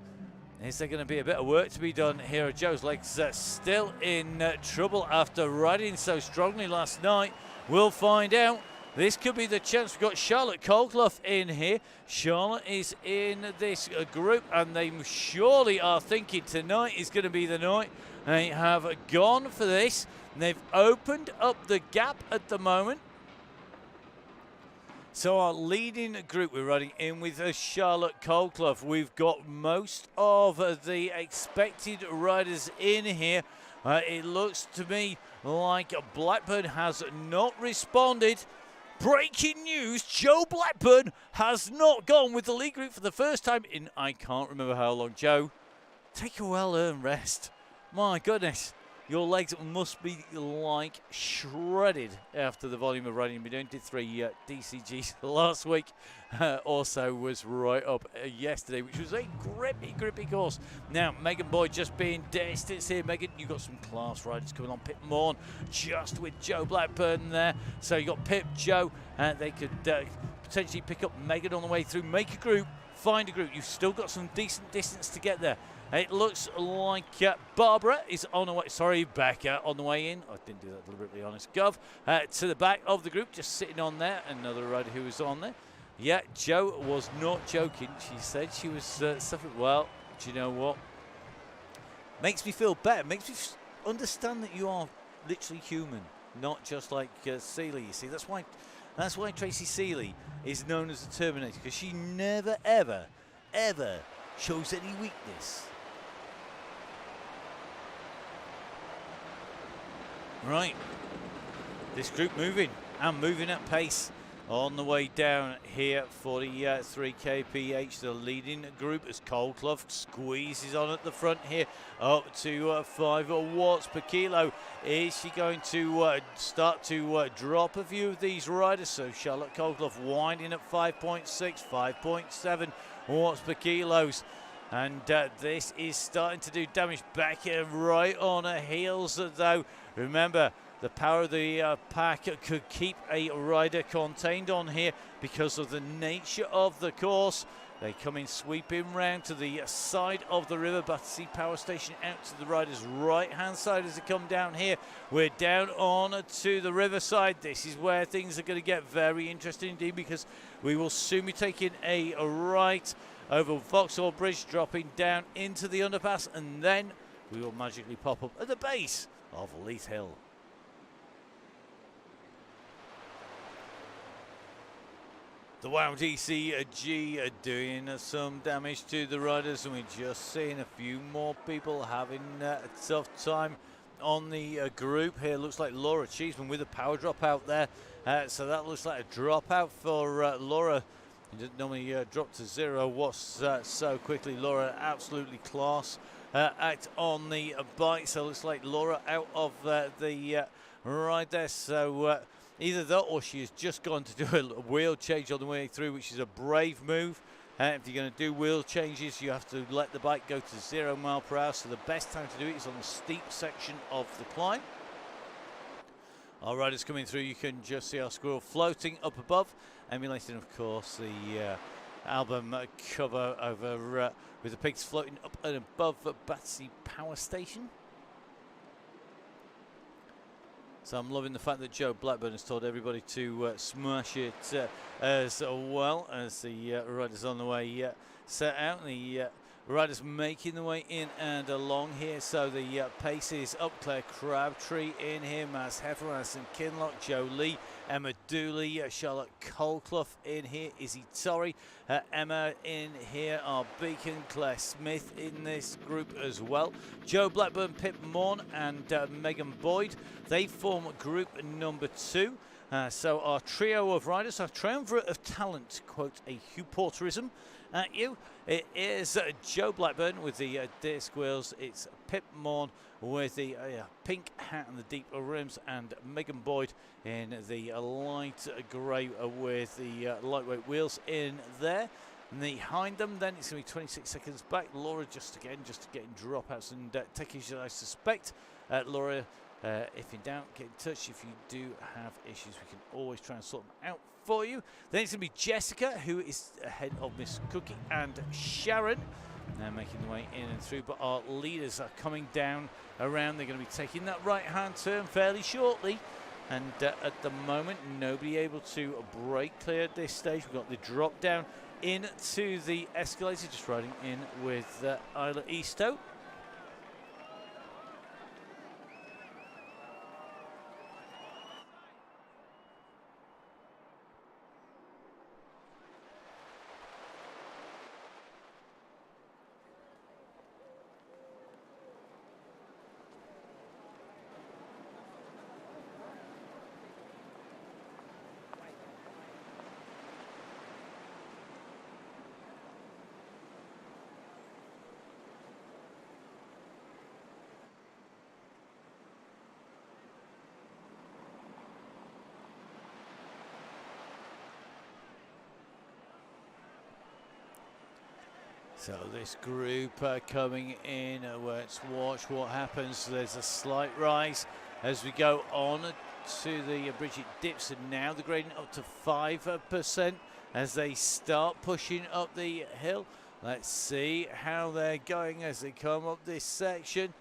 is there going to be a bit of work to be done here? Joe's legs still in trouble after riding so strongly last night. We'll find out. This could be the chance. We've got Charlotte Colclough in here. Charlotte is in this group, and they surely are thinking tonight is going to be the night. They have gone for this. They've opened up the gap at the moment. So our leading group, we're riding in with Charlotte Colclough. We've got most of the expected riders in here. It looks to me like Blackburn has not responded. Breaking news, Joe Blackburn has not gone with the lead group for the first time in I can't remember how long. Joe, take a well-earned rest. My goodness. Your legs must be like shredded after the volume of riding you've been doing. Did 3 DCGs last week. Also was right up yesterday, which was a grippy course. Now, Megan Boyd just being distanced here. Megan, you've got some class riders coming on. Pip Morn just with Joe Blackburn there. So you got Pip, Joe, and they could potentially pick up Megan on the way through. Make a group, find a group. You've still got some decent distance to get there. It looks like Barbara is on the way. Sorry, Becca on the way in. I didn't do that deliberately, honest. Gov to the back of the group, just sitting on there. Another rider who was on there. Yeah, Joe was not joking. She said she was suffering. Well, do you know what? Makes me feel better. Makes me understand that you are literally human, not just like Sealy. You see, that's why That's why Tracy Seeley is known as the Terminator, because she never, ever, ever shows any weakness. Right, this group moving at pace on the way down here. 43 kph, the leading group, as Cold Clough squeezes on at the front here, up to 5 watts per kilo. Is she going to start to drop a few of these riders? So Charlotte Cold Clough winding at 5.6, 5.7 watts per kilos. And this is starting to do damage back right on her heels, though. Remember, the power of the pack could keep a rider contained on here because of the nature of the course. They come in sweeping round to the side of the river. Battersea Power Station out to the rider's right-hand side as they come down here. We're down on to the riverside. This is where things are going to get very interesting indeed, because we will soon be taking a right over Vauxhall Bridge, dropping down into the underpass, and then we will magically pop up at the base of Leith Hill. The WOW DCG are doing some damage to the riders, and we're just seeing a few more people having a tough time on the group here. Looks like Laura Cheeseman with a power drop out there, so that looks like a dropout for Laura. He didn't normally drop to 0 watts so quickly. Laura, absolutely class act on the bike. So it looks like Laura out of the ride there. So either that, or she has just gone to do a wheel change on the way through, which is a brave move. If you're going to do wheel changes, you have to let the bike go to 0 mile per hour. So the best time to do it is on the steep section of the climb. Our riders coming through, you can just see our squirrel floating up above, emulating, of course, the album cover over with the pigs floating up and above Battersea Power Station. So I'm loving the fact that Joe Blackburn has told everybody to smash it as well, as the riders on the way set out. The riders making the way in and along here. So the pace is up. Claire Crabtree in here, Maz Heffer, Alison Kinlock, Joe Lee, Emma Dooley, Charlotte Coldclough in here, Izzy Torrey, Emma in here, our Beacon, Claire Smith in this group as well. Joe Blackburn, Pip Morn and Megan Boyd, they form group number 2. So our trio of riders, our triumvirate of talent, quote a Hugh Porterism at you. It is Joe Blackburn with the deer squirrels. It's Pip Morn with the pink hat and the deep rims, and Megan Boyd in the light grey with the lightweight wheels in there. And behind them, then it's going to be 26 seconds back. Laura just getting dropouts and takings, I suspect. Laura, if in doubt, get in touch. If you do have issues, we can always try and sort them out for you. Then it's going to be Jessica, who is ahead of Miss Cookie and Sharon. Now making the way in and through, but our leaders are coming down around. They're going to be taking that right-hand turn fairly shortly. And at the moment, nobody able to break clear at this stage. We've got the drop down into the escalator, just riding in with Isla Easto. So this group coming in, let's watch what happens. There's a slight rise as we go on to the bridge. It dips, and now the gradient up to 5% as they start pushing up the hill. Let's see how they're going as they come up this section.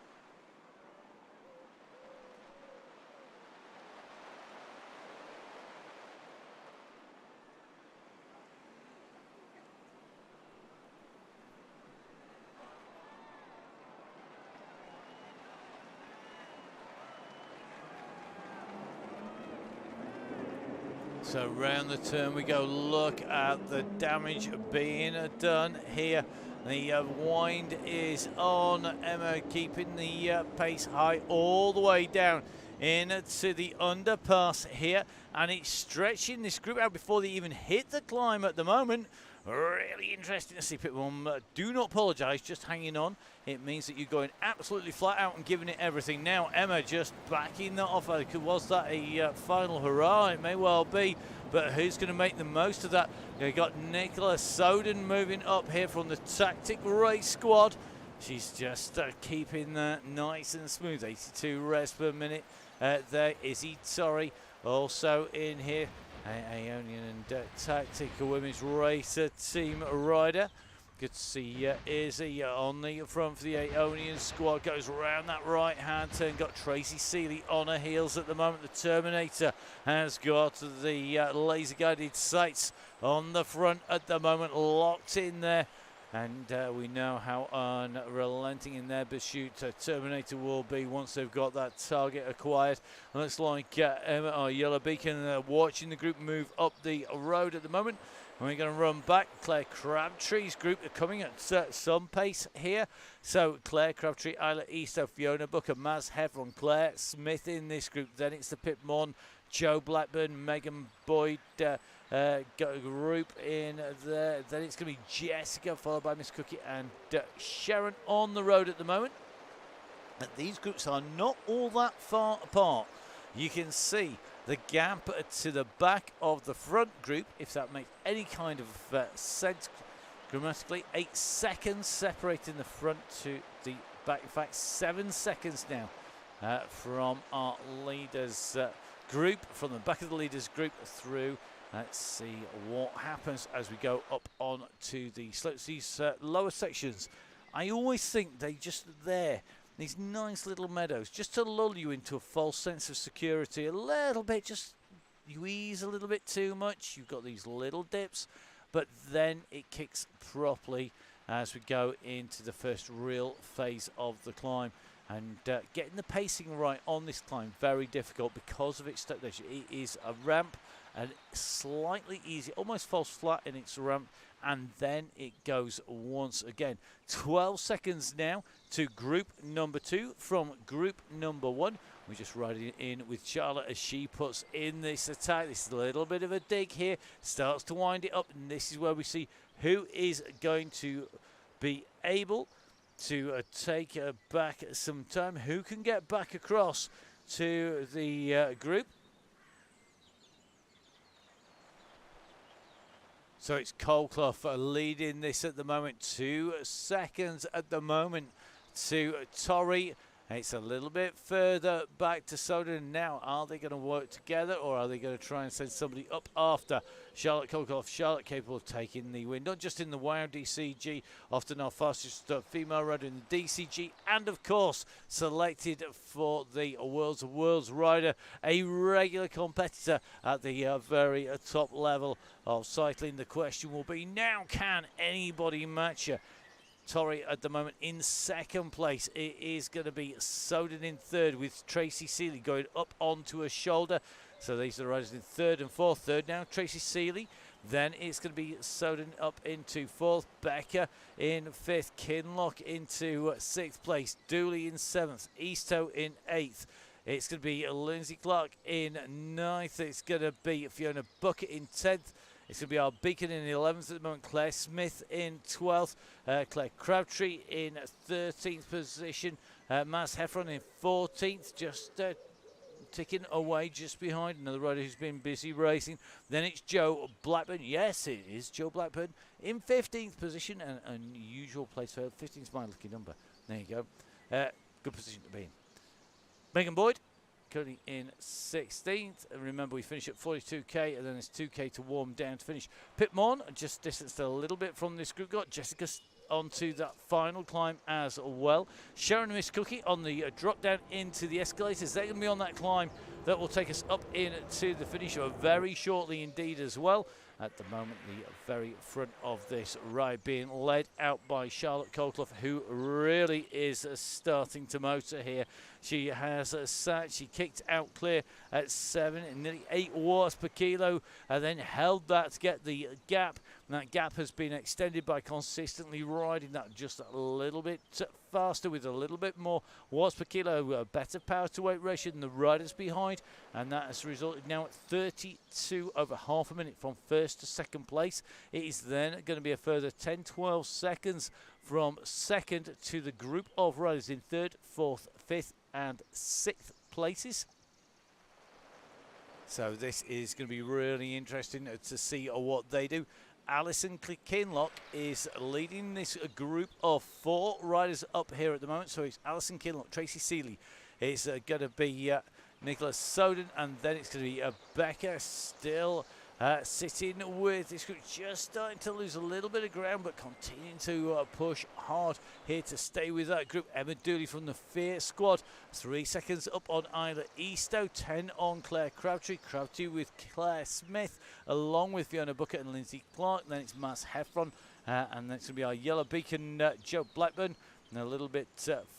So round the turn we go. Look at the damage being done here. The wind is on. Emma keeping the pace high all the way down into the underpass here, and it's stretching this group out before they even hit the climb at the moment. Really interesting to see Pit 1. Do not apologise, just hanging on. It means that you're going absolutely flat out and giving it everything. Now Emma just backing that off. Was that a final hurrah? It may well be, but who's going to make the most of that? You got Nicola Soden moving up here from the Tactic Race Squad. She's just keeping that nice and smooth. 82 revs per minute there. Izzy Torrey also in here. Aeonian and Tactical Women's Racer Team Rider. Good to see Izzy on the front for the Aeonian squad. Goes around that right hand turn. Got Tracy Seeley on her heels at the moment. The Terminator has got the laser guided sights on the front at the moment, locked in there. And we know how unrelenting in their pursuit Terminator will be once they've got that target acquired. And looks like Emma or Yellow Beacon watching the group move up the road at the moment. And we're going to run back. Claire Crabtree's group are coming at some pace here. So Claire Crabtree, Isla Easter, Fiona Booker, Maz Heffron, Claire Smith in this group. Then it's the Pip Mon, Joe Blackburn, Megan Boyd. Got a group in there. Then it's going to be Jessica, followed by Miss Cookie and Sharon on the road at the moment. And these groups are not all that far apart. You can see the gap to the back of the front group, if that makes any kind of sense grammatically. 8 seconds separating the front to the back. In fact, 7 seconds now from our leaders group, from the back of the leaders group through. Let's see what happens as we go up on to the slopes, these lower sections. I always think they just there, these nice little meadows, just to lull you into a false sense of security a little bit. Just you ease a little bit too much. You've got these little dips, but then it kicks properly as we go into the first real phase of the climb. And getting the pacing right on this climb, very difficult because of its step. It is a ramp and slightly easy, almost falls flat in its ramp, and then it goes once again. 12 seconds now to group number 2 from group number 1. We're just riding in with Charlotte as she puts in this attack. This is a little bit of a dig here, starts to wind it up, and this is where we see who is going to be able to take back some time, who can get back across to the group. So it's Colclough leading this at the moment. 2 seconds at the moment to Torrey. It's a little bit further back to Soden now. Are they going to work together, or are they going to try and send somebody up after Charlotte Colclough? Charlotte capable of taking the win, not just in the WOW DCG, often our fastest female rider in the DCG, and of course selected for the Worlds of Worlds rider, a regular competitor at the very top level of cycling. The question will be now, can anybody match her? Torrey at the moment in second place. It is going to be Soden in third, with Tracy Seeley going up onto her shoulder. So these are the riders in third and fourth. Third now, Tracy Seeley. Then it's going to be Soden up into fourth. Becker in fifth. Kinlock into sixth place. Dooley in seventh. Easto in eighth. It's going to be Lindsay Clark in ninth. It's going to be Fiona Bucket in 10th. It's going to be our Beacon in 11th at the moment. Claire Smith in 12th. Claire Crabtree in 13th position. Maz Heffron in 14th. Just ticking away just behind another rider who's been busy racing. Then it's Joe Blackburn. Yes, it is Joe Blackburn in 15th position. An unusual place for her. 15 is my lucky number. There you go. Good position to be in. Megan Boyd currently in 16th. And remember, we finish at 42k, and then it's 2k to warm down to finish. Pit Mon just distanced a little bit from this group. Got Jessica onto that final climb as well. Sharon and Miss Cookie on the drop down into the escalators. They're going to be on that climb that will take us up into the finish very shortly indeed as well. At the moment, the very front of this ride being led out by Charlotte Colclough, who really is starting to motor here. She has she kicked out clear at 7 and nearly 8 watts per kilo, and then held that to get the gap. And that gap has been extended by consistently riding that just a little bit faster with a little bit more watts per kilo, a better power to weight ratio than the riders behind, and that has resulted now at 32 over half a minute from first to second place. It is then going to be a further 10-12 seconds from second to the group of riders in third, fourth, fifth and sixth places. So this is going to be really interesting to see what they do. Alison Kinlock is leading this group of 4 riders up here at the moment. So it's Alison Kinlock, Tracy Seeley. It's going to be Nicholas Soden, and then it's going to be Becca still sitting with this group, just starting to lose a little bit of ground, but continuing to push hard here to stay with that group. Emma Dooley from the Fear Squad, 3 seconds up on Isla Eastoe, 10 on Claire Crabtree. Crabtree with Claire Smith, along with Fiona Bucket and Lindsay Clark. Then it's Mass Heffron, and then it's going to be our Yellow Beacon, Joe Blackburn. And a little bit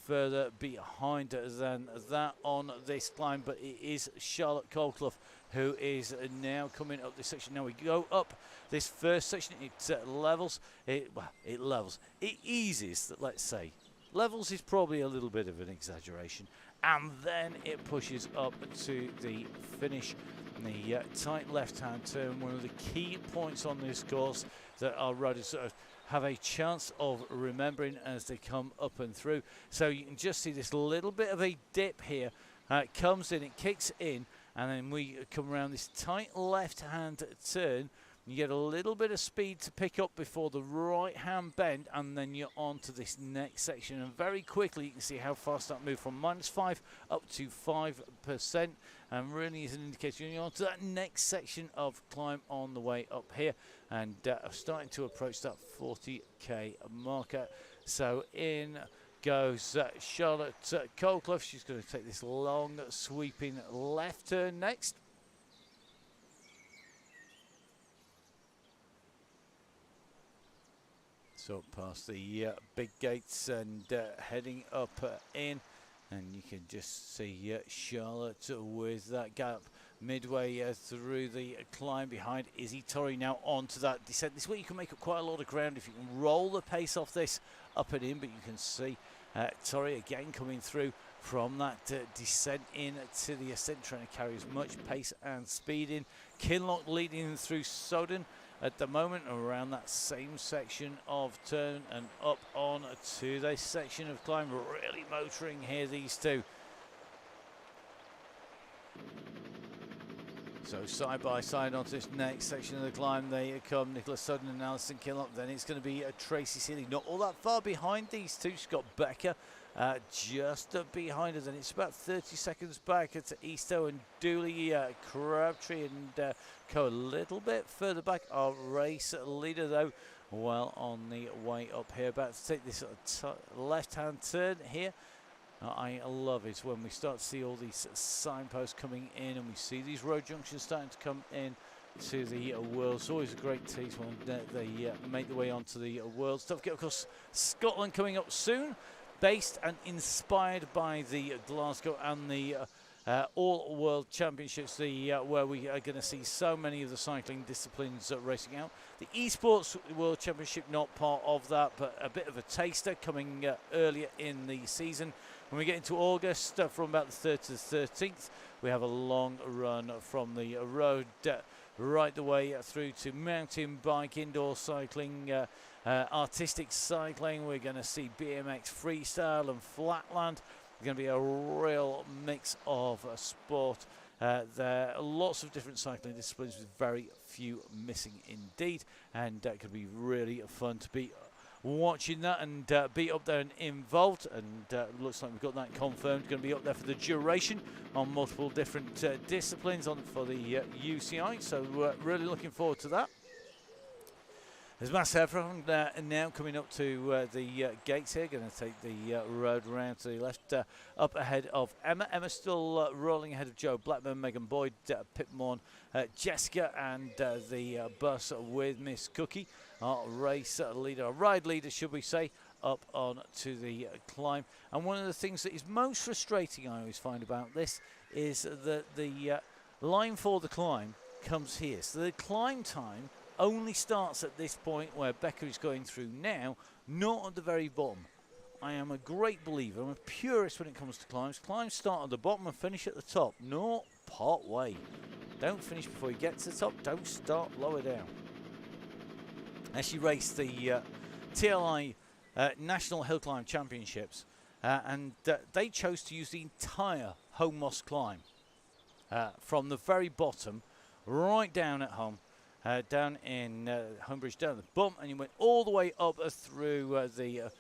further behind than that on this climb, but it is Charlotte Colclough who is now coming up this section. Now we go up this first section. It levels. It levels. It eases, let's say. Levels is probably a little bit of an exaggeration. And then it pushes up to the finish. The tight left-hand turn, one of the key points on this course that our riders have a chance of remembering as they come up and through. So you can just see this little bit of a dip here. It comes in, it kicks in, and then we come around this tight left-hand turn. You get a little bit of speed to pick up before the right-hand bend, and then you're on to this next section. And very quickly, you can see how fast that moved from -5 up to 5%. And really is an indicator you're on to that next section of climb on the way up here. And starting to approach that 40k marker. So in goes Charlotte Colclough. She's going to take this long, sweeping left turn next. So past the big gates and heading up in, and you can just see Charlotte with that gap midway through the climb behind Izzy Torrey now onto that descent. This way you can make up quite a lot of ground if you can roll the pace off this up and in, but you can see Torrey again coming through from that descent in to the ascent, trying to carry as much pace and speed in. Kinlock leading through Soden at the moment around that same section of turn and up on to this section of climb. Really motoring here, these two. So side by side onto this next section of the climb they come, Nicholas Sutton and Alison Kinlock. Then it's going to be Tracy Seeley, not all that far behind these two. She's got Becca just behind her. Then it's about 30 seconds back to Eastoe and Dooley, Crabtree and Co a little bit further back. Our race leader though, well on the way up here, about to take this left-hand turn here. I love it when we start to see all these signposts coming in and we see these road junctions starting to come in to the world. It's always a great tease when they make their way onto the world. Don't forget, of course, Scotland coming up soon, based and inspired by the Glasgow and the All World Championships, where we are going to see so many of the cycling disciplines racing out. The Esports World Championship not part of that, but a bit of a taster coming earlier in the season. When we get into August, from about the 3rd to the 13th, we have a long run from the road right the way through to mountain bike, indoor cycling, artistic cycling. We're going to see BMX freestyle and flatland. It's going to be a real mix of sport. There are lots of different cycling disciplines with very few missing indeed, and it could be really fun to be watching that and be up there and involved. And looks like we've got that confirmed. Going to be up there for the duration on multiple different disciplines for the UCI, so we're really looking forward to that. There's Mass Everton now coming up to the gates here, going to take the road round to the left. Up ahead of Emma. Emma still rolling ahead of Joe Blackburn, Megan Boyd, Pipmorn, Jessica, and the bus with Miss Cookie. Our race leader, our ride leader, should we say, up on to the climb. And one of the things that is most frustrating, I always find about this, is that the line for the climb comes here. So the climb time only starts at this point where Becca is going through now, not at the very bottom. I am a great believer, I'm a purist when it comes to climbs. Climbs start at the bottom and finish at the top, not part way. Don't finish before you get to the top, don't start lower down. As she raced the TLI National Hill Climb Championships, and they chose to use the entire Home Moss climb from the very bottom right down at home. Down in Homebridge, down at the bump, and you went all the way up through the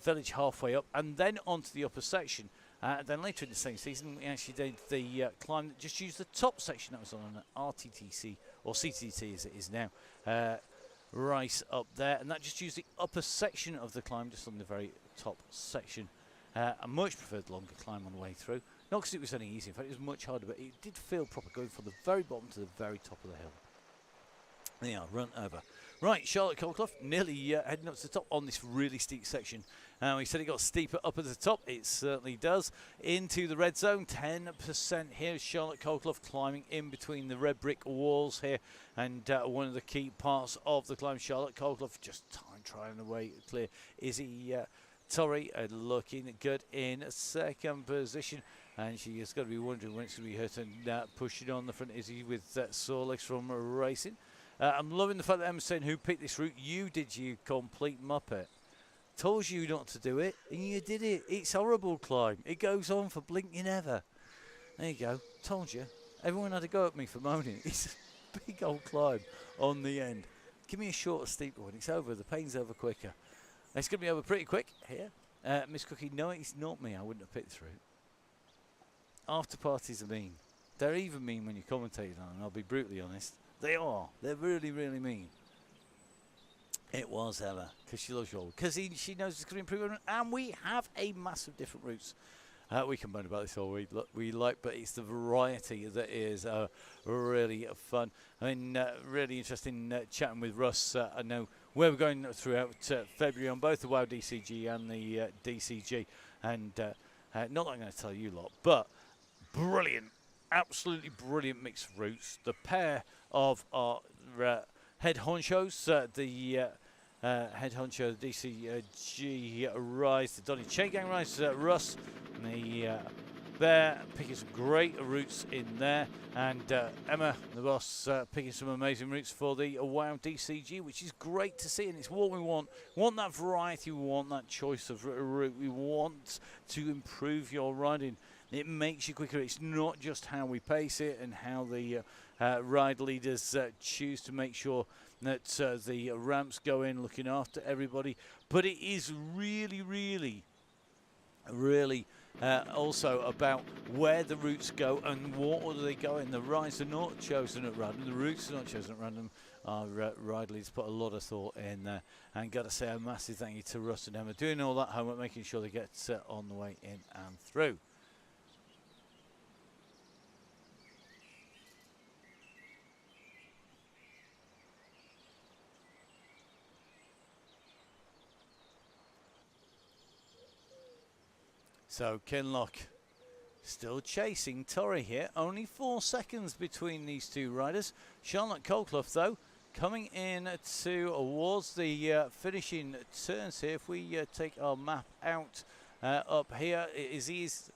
village halfway up, and then onto the upper section. Then later in the same season, we actually did the climb that just used the top section that was on an RTTC, or CTT as it is now, race up there, and that just used the upper section of the climb, just on the very top section. I much preferred the longer climb on the way through. Not because it was any easier, in fact it was much harder, but it did feel proper going from the very bottom to the very top of the hill. There you are, run over. Right, Charlotte Colclough nearly heading up to the top on this really steep section. We said it got steeper up at the top. It certainly does. Into the red zone, 10% here. Charlotte Colclough climbing in between the red brick walls here. And one of the key parts of the climb, Charlotte Colclough just trying to way clear. Izzy Torrey looking good in second position. And she has got to be wondering when it's going to be her turn pushing on the front. Izzy with sore legs from racing. I'm loving the fact that Emma's saying, who picked this route? You did, you complete muppet. Told you not to do it, and you did it. It's horrible climb. It goes on for blinking ever. There you go. Told you. Everyone had to go at me for moaning. It's a big old climb on the end. Give me a shorter, steeper one. It's over. The pain's over quicker. It's going to be over pretty quick here. Miss Cookie, no, it's not me. I wouldn't have picked this route. After parties are mean. They're even mean when you commentate on them, I'll be brutally honest. They are. They're really, really mean. It was Ella, because she loves you all. Because she knows it's going to improve, and we have a massive different routes. We can moan about this all we like, but it's the variety that is really fun. I mean, really interesting chatting with Russ. I know where we're going throughout February on both the WoW DCG and the DCG. And not that I'm going to tell you lot, but brilliant. Absolutely brilliant mixed routes. The pair of our head honchos, the head honcho, the DCG rise, the Donny Chaingang rise, Russ, and the Bear picking some great routes in there, and Emma, the boss, picking some amazing routes for the WoW DCG, which is great to see, and it's what we want. We want that variety, we want that choice of route, we want to improve your riding. It makes you quicker. It's not just how we pace it and how the ride leaders choose to make sure that the ramps go in looking after everybody, but it is really, really, really also about where the routes go and what order they go in. The rides are not chosen at random. The routes are not chosen at random. Our ride leaders put a lot of thought in there, and got to say a massive thank you to Russ and Emma doing all that homework, making sure they get on the way in and through. So Kinloch still chasing Torrey here. Only 4 seconds between these two riders. Charlotte Colclough, though, coming in towards the finishing turns here. If we take our map out up here, Izzy's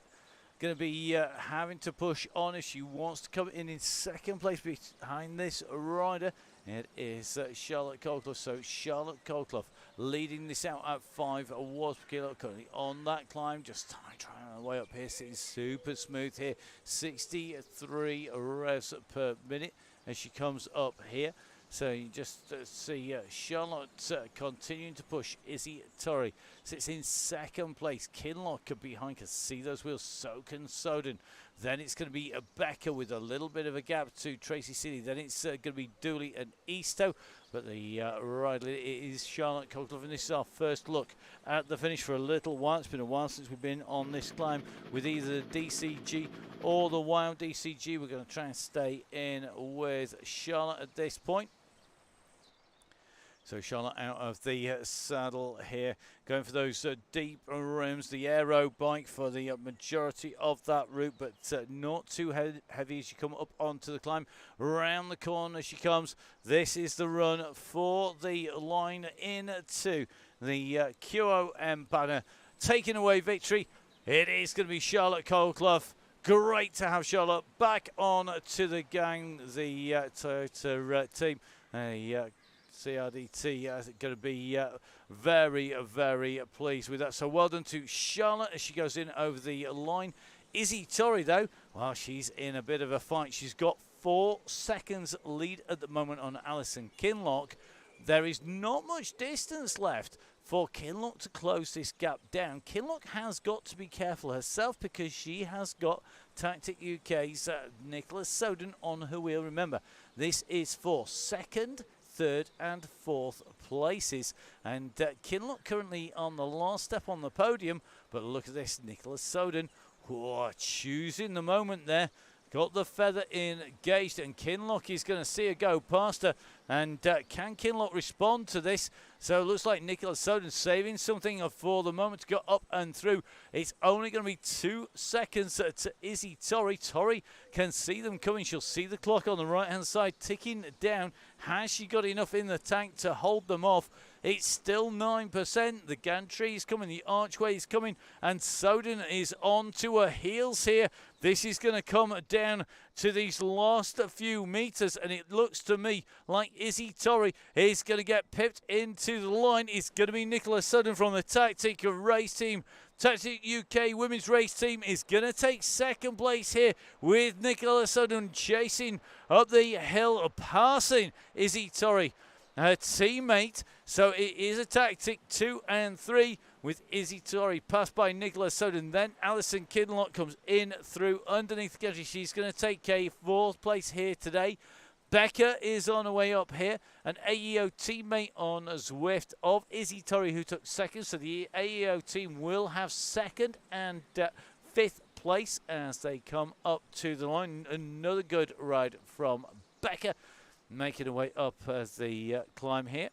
going to be having to push on if she wants to come in second place behind this rider. It is Charlotte Colclough. So Charlotte Colclough leading this out at 5 awards per kilo. Currently on that climb, just trying her way up here, sitting super smooth here. 63 revs per minute as she comes up here. So you just see Charlotte continuing to push. Izzy Torrey sits in second place. Kinloch behind can see those wheels. So can Soden. Then it's going to be Becca with a little bit of a gap to Tracy Seeley. Then it's going to be Dooley and Easto. But the rider is Charlotte Coulclough, and this is our first look at the finish for a little while. It's been a while since we've been on this climb with either the DCG or the Wild DCG. We're going to try and stay in with Charlotte at this point. So Charlotte out of the saddle here, going for those deep rims, the aero bike for the majority of that route, but not too heavy as you come up onto the climb. Round the corner she comes. This is the run for the line into the QOM banner, taking away victory. It is going to be Charlotte Coulclough. Great to have Charlotte back on to the gang, the Toyota team. CRDT going to be very, very pleased with that. So well done to Charlotte as she goes in over the line. Izzy Torrey, though, well, she's in a bit of a fight. She's got 4 seconds lead at the moment on Alison Kinloch. There is not much distance left for Kinloch to close this gap down. Kinloch has got to be careful herself because she has got Tactic UK's Nicholas Soden on her wheel. Remember, this is for second, third and fourth places, and Kinloch currently on the last step on the podium. But look at this, Nicholas Soden choosing the moment there, got the feather engaged, and Kinloch is going to see her go past her. And can Kinloch respond to this? So it looks like Nicholas Soden saving something for the moment to go up and through. It's only going to be 2 seconds to Izzy Torrey. Torrey can see them coming. She'll see the clock on the right-hand side ticking down. Has she got enough in the tank to hold them off? It's still 9%. The gantry is coming. The archway is coming. And Soden is on to her heels here. This is going to come down to these last few meters, and it looks to me like Izzy Torrey is going to get pipped into the line. It's going to be Nicholas Soden from the Tactic race team. Tactic UK women's race team is going to take second place here with Nicholas Soden chasing up the hill, passing Izzy Torrey, her teammate. So it is a Tactic 2 and 3 with Izzy Torrey passed by Nicholas Soden. Then Alison Kinloch comes in through underneath the gantry. She's going to take a 4th place here today. Becca is on her way up here. An AEO teammate on Zwift of Izzy Torrey, who took second. So the AEO team will have 2nd and 5th place as they come up to the line. Another good ride from Becca, making her way up as the climb here.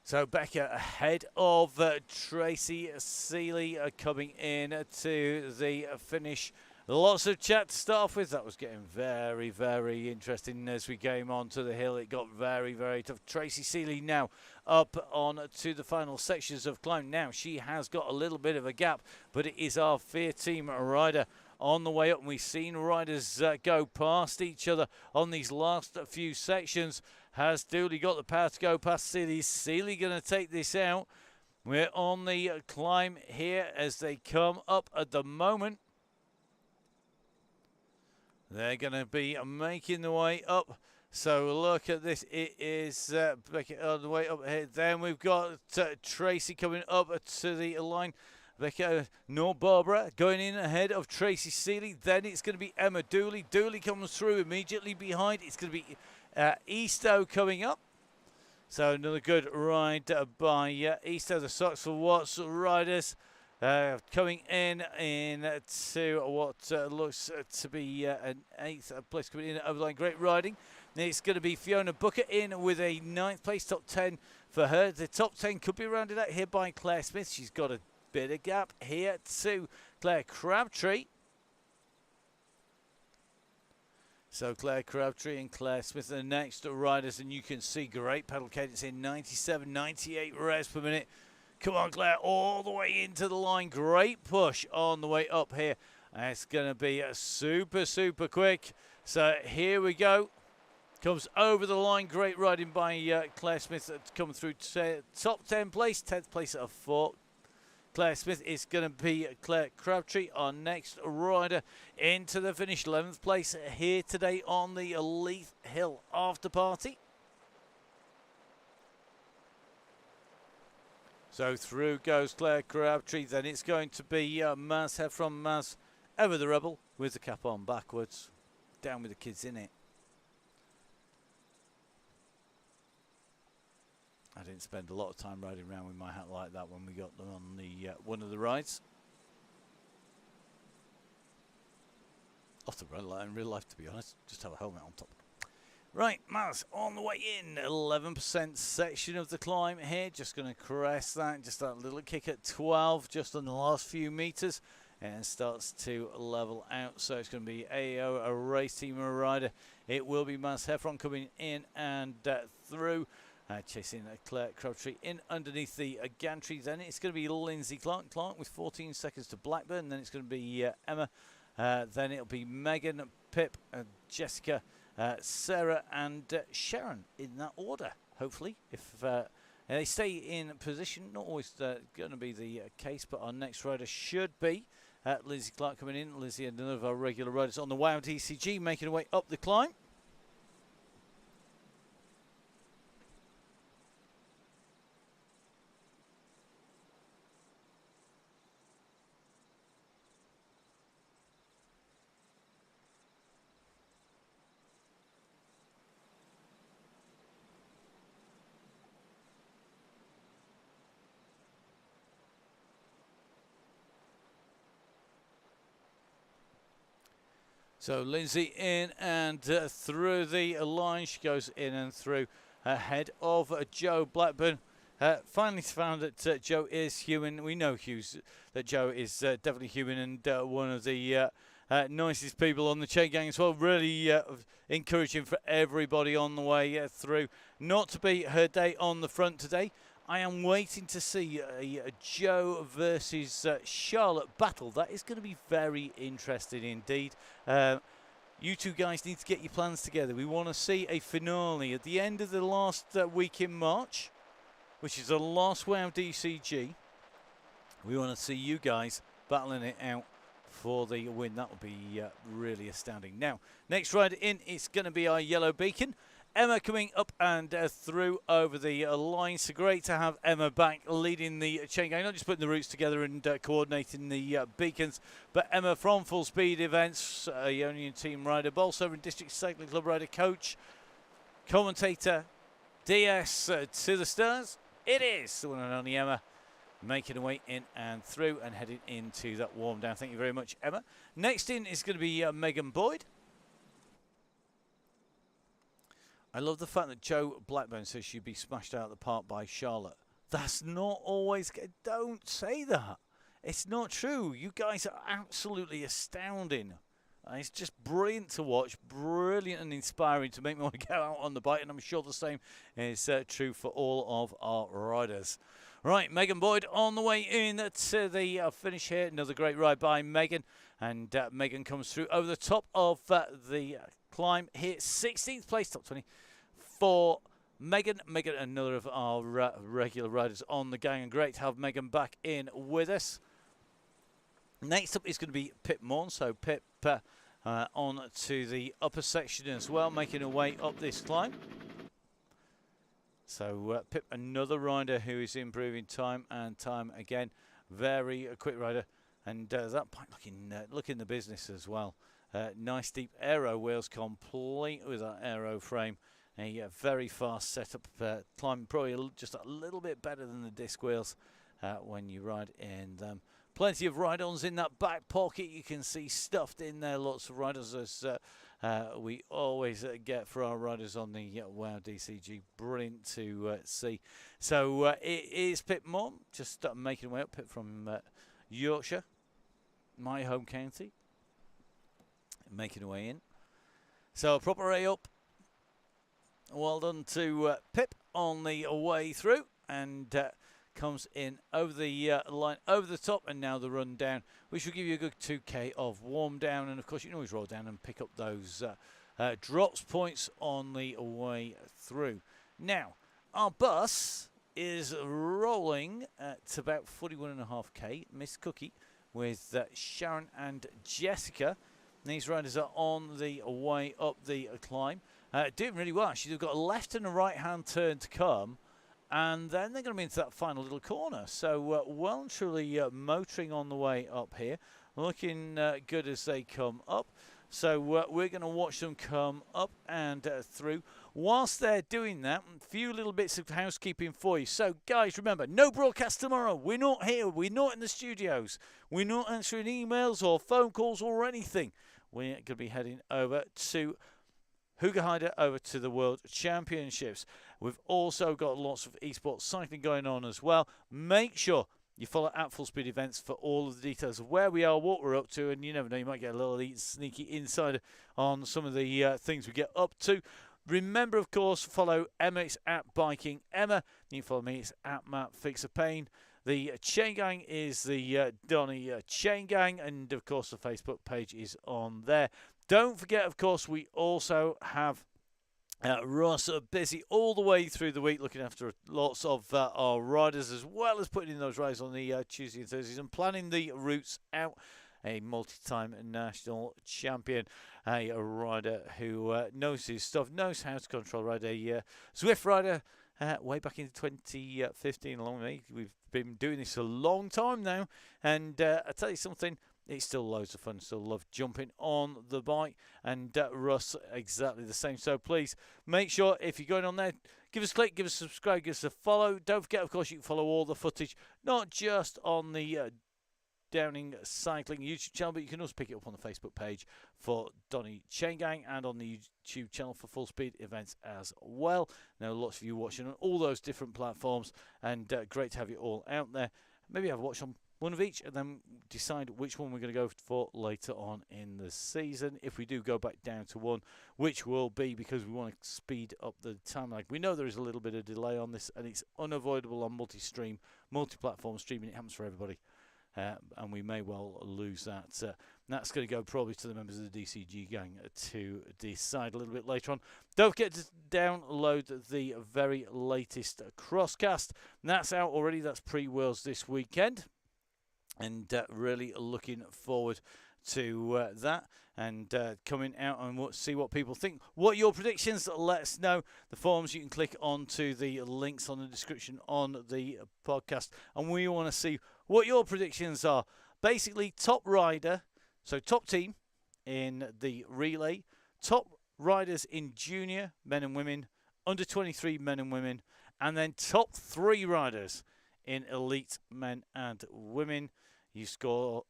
So Becca ahead of Tracy Seeley coming in to the finish. Lots of chat to start off with. That was getting very, very interesting as we came onto the hill. It got very, very tough. Tracy Seeley now up on to the final sections of climb. Now she has got a little bit of a gap, but it is our Fear Team rider on the way up. And we've seen riders go past each other on these last few sections. Has Dooley got the power to go past Seeley? Is Seeley going to take this out? We're on the climb here as they come up at the moment. They're going to be making the way up. So look at this. It is Becca on the way up here. Then we've got Tracy coming up to the line. Becca, no, Barbara going in ahead of Tracy Seeley. Then it's going to be Emma Dooley. Dooley comes through immediately behind. It's going to be Easto coming up. So another good ride by Easto. The Socks for Watts riders coming in to what looks to be an 8th place coming in over the line. Great riding. It's going to be Fiona Booker in with a 9th place, top 10 for her. The top 10 could be rounded out here by Claire Smith. She's got a bit of gap here to Claire Crabtree. So Claire Crabtree and Claire Smith are the next riders, and you can see great pedal cadence in 97, 98 revs per minute. Come on, Claire, all the way into the line. Great push on the way up here. It's going to be super, super quick. So here we go. Comes over the line. Great riding by Claire Smith. Coming through top 10 place. 10th place at a 4. Claire Smith is going to be Claire Crabtree, our next rider into the finish. 11th place here today on the Leith Hill after party. So through goes Claire Crabtree. Then it's going to be Maz Heffron, Maz, ever the rebel, with the cap on backwards. Down with the kids in it. I didn't spend a lot of time riding around with my hat like that when we got them on the one of the rides. Off the road in real life, to be honest. Just have a helmet on top. Right, Maz on the way in. 11% section of the climb here. Just going to crest that. Just that little kick at 12, just on the last few meters. And starts to level out. So it's going to be AO, a race team rider. It will be Maz Heffron coming in and through. Chasing Claire Crabtree in underneath the gantry. Then it's going to be Lindsay Clark with 14 seconds to Blackburn. Then it's going to be Emma. Then it'll be Megan, Pip, Jessica, Sarah and Sharon in that order, hopefully. If they stay in position, not always going to be the case, but our next rider should be Lindsay Clark coming in. Lizzie and none of our regular riders on the WOW DCG making their way up the climb. So Lindsay in and through the line. She goes in and through ahead of Joe Blackburn. Finally found that Joe is human. We know that Joe is definitely human and one of the nicest people on the Chaingang as well. Really encouraging for everybody on the way through. Not to be her day on the front today. I am waiting to see a Joe versus Charlotte battle. That is going to be very interesting indeed. You two guys need to get your plans together. We want to see a finale at the end of the last week in March, which is the last WOW DCG. We want to see you guys battling it out for the win. That would be really astounding. Now, next rider in is going to be our Yellow Beacon. Emma coming up and through over the line. So great to have Emma back leading the Chaingang, not just putting the routes together and coordinating the beacons, but Emma from Full Speed Events, a Union Team rider, Bolsover and District Cycling Club rider, coach, commentator, DS to the stars. It is the one and only Emma making her way in and through and heading into that warm down. Thank you very much, Emma. Next in is going to be Megan Boyd. I love the fact that Joe Blackburn says she'd be smashed out of the park by Charlotte. That's not always... Don't say that. It's not true. You guys are absolutely astounding. It's just brilliant to watch. Brilliant and inspiring to make me want to get out on the bike. And I'm sure the same is true for all of our riders. Right, Megan Boyd on the way in to the finish here. Another great ride by Megan. And Megan comes through over the top of the climb here. 16th place, top 20 for Megan. Megan, another of our regular riders on the gang. And great to have Megan back in with us. Next up is going to be Pip Morn. So Pip on to the upper section as well, making her way up this climb. So Pip, another rider who is improving time and time again. Very quick rider. And that bike looking the business as well. Nice deep aero wheels, complete with that aero frame. A very fast setup, climbing probably just a little bit better than the disc wheels when you ride in them. Plenty of ride-ons in that back pocket. You can see stuffed in there. Lots of riders as we always get for our riders on the WOW DCG. Brilliant to see. So it is Pip Morn, just making way up. Pip from Yorkshire, my home county, making her way in. So a proper A up. Well done to Pip on the way through, and comes in over the line, over the top, and now the run down, which will give you a good 2k of warm down. And of course you can always roll down and pick up those drops points on the way through. Now our bus is rolling at about 41.5k. Miss Cookie with Sharon and Jessica. These riders are on the way up the climb. Doing really well. She's got a left and a right hand turn to come, and then they're going to be into that final little corner. So well and truly motoring on the way up here, looking good as they come up. So we're going to watch them come up and through. Whilst they're doing that, a few little bits of housekeeping for you. So, guys, remember, no broadcast tomorrow. We're not here. We're not in the studios. We're not answering emails or phone calls or anything. We're going to be heading over to Hoogerheide, over to the World Championships. We've also got lots of esports cycling going on as well. Make sure you follow at Full Speed Events for all of the details of where we are, what we're up to, and you never know, you might get a little sneaky insider on some of the things we get up to. Remember, of course, follow Emma. It's at Biking Emma. You can follow me. It's at Matt Fix a Pain. The Chaingang is the Donny Chaingang, and of course the Facebook page is on there. Don't forget, of course, we also have Ross busy all the way through the week looking after lots of our riders, as well as putting in those rides on the Tuesday and Thursdays and planning the routes out. A multi-time national champion, a rider who knows his stuff, knows how to control ride, a Zwift rider way back in 2015 along with me. We've been doing this a long time now, and I tell you something, it's still loads of fun. Still love jumping on the bike, and Russ exactly the same. So please make sure if you're going on there, give us a click, give us a subscribe, give us a follow. Don't forget, of course, you can follow all the footage, not just on the Downing Cycling YouTube channel, but you can also pick it up on the Facebook page for Donny Chaingang and on the YouTube channel for Full Speed Events as well. Now, lots of you watching on all those different platforms, and great to have you all out there. Maybe have a watch on one of each and then decide which one we're going to go for later on in the season. If we do go back down to one, which will be because we want to speed up the timeline. We know there is a little bit of delay on this, and it's unavoidable on multi-stream, multi-platform streaming. It happens for everybody. And we may well lose that. That's going to go probably to the members of the DCG gang to decide a little bit later on. Don't forget to download the very latest Crosscast. That's out already. That's pre-Worlds this weekend. And really looking forward to that and coming out and see what people think. What are your predictions? Let us know. The forums, you can click onto the links on the description on the podcast, and we want to see what your predictions are. Basically, top rider, so top team in the relay, top riders in junior men and women, under 23 men and women, and then top 3 riders in elite men and women. You score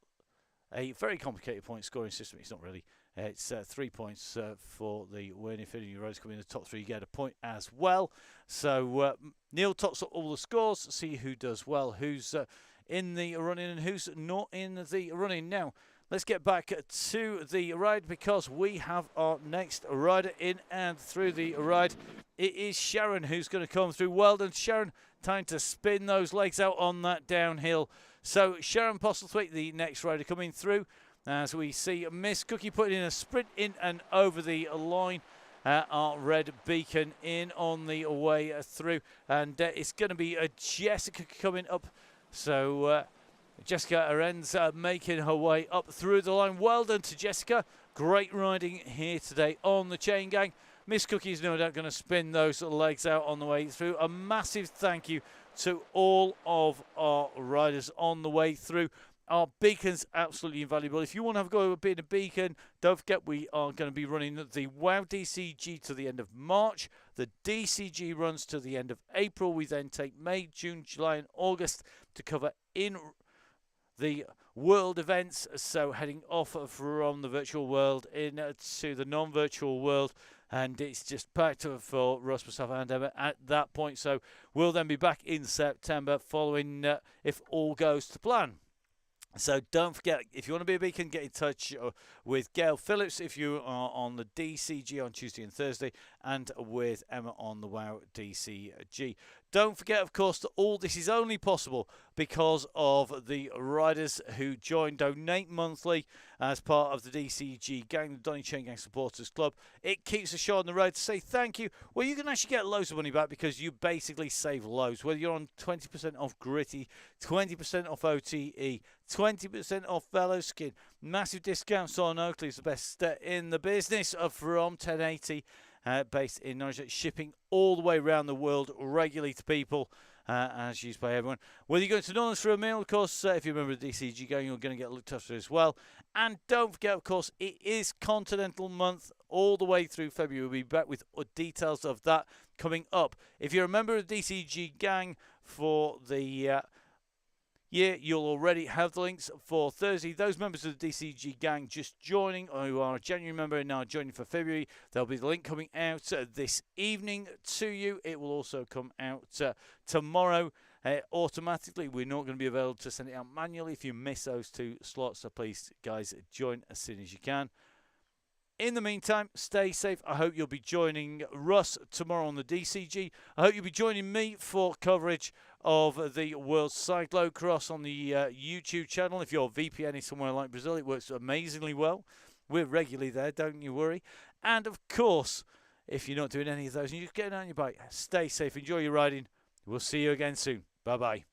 a very complicated point scoring system. It's not really. It's 3 points for the win. If any of your riders come in the top 3, you get a point as well. So Neil tots up all the scores. See who does well, who's in the running and who's not in the running. Now, let's get back to the ride because we have our next rider in and through the ride. It is Sharon who's going to come through. Well done, Sharon. Time to spin those legs out on that downhill. So Sharon Postlethwaite, the next rider coming through. As we see Miss Cookie putting in a sprint in and over the line. Our red beacon in on the way through. And it's going to be Jessica coming up. So Jessica Arends making her way up through the line. Well done to Jessica. Great riding here today on the Chaingang. Miss Cookie's no doubt going to spin those legs out on the way through. A massive thank you to all of our riders on the way through. Our beacon's absolutely invaluable. If you want to have a go at being a beacon, don't forget we are going to be running the WOW DCG to the end of March. The DCG runs to the end of April. We then take May, June, July and August to cover in the world events. So heading off from the virtual world into the non-virtual world. And it's just packed for Russ, myself and Emma at that point. So we'll then be back in September following if all goes to plan. So don't forget, if you want to be a beacon, get in touch with Gail Phillips if you are on the DCG on Tuesday and Thursday, and with Emma on the WOW DCG. Don't forget, of course, that all this is only possible because of the riders who donate monthly as part of the DCG gang, the Donny Chaingang Supporters Club. It keeps the show on the road. To say thank you, well, you can actually get loads of money back because you basically save loads. Whether you're on 20% off Gritty, 20% off OTE, 20% off Velo Skin, massive discounts on Oakley is the best in the business from 1080. based in Norwich, shipping all the way around the world regularly to people. As used by everyone. Whether you're going to Northern for a meal, of course, if you're a member of DCG Gang, you're going to get looked after as well. And don't forget, of course, it is Continental Month all the way through February. We'll be back with details of that coming up. If you're a member of DCG Gang for the year, you'll already have the links for Thursday. Those members of the DCG Gang just joining, or who are a January member and now joining for February, there'll be the link coming out this evening to you. It will also come out tomorrow automatically. We're not going to be available to send it out manually if you miss those 2 slots. So please, guys, join as soon as you can. In the meantime, stay safe. I hope you'll be joining Russ tomorrow on the DCG. I hope you'll be joining me for coverage of the World Cyclocross on the YouTube channel. If your VPN is somewhere like Brazil, it works amazingly well. We're regularly there, don't you worry. And of course, if you're not doing any of those and you're just getting on your bike, stay safe, enjoy your riding. We'll see you again soon. Bye-bye.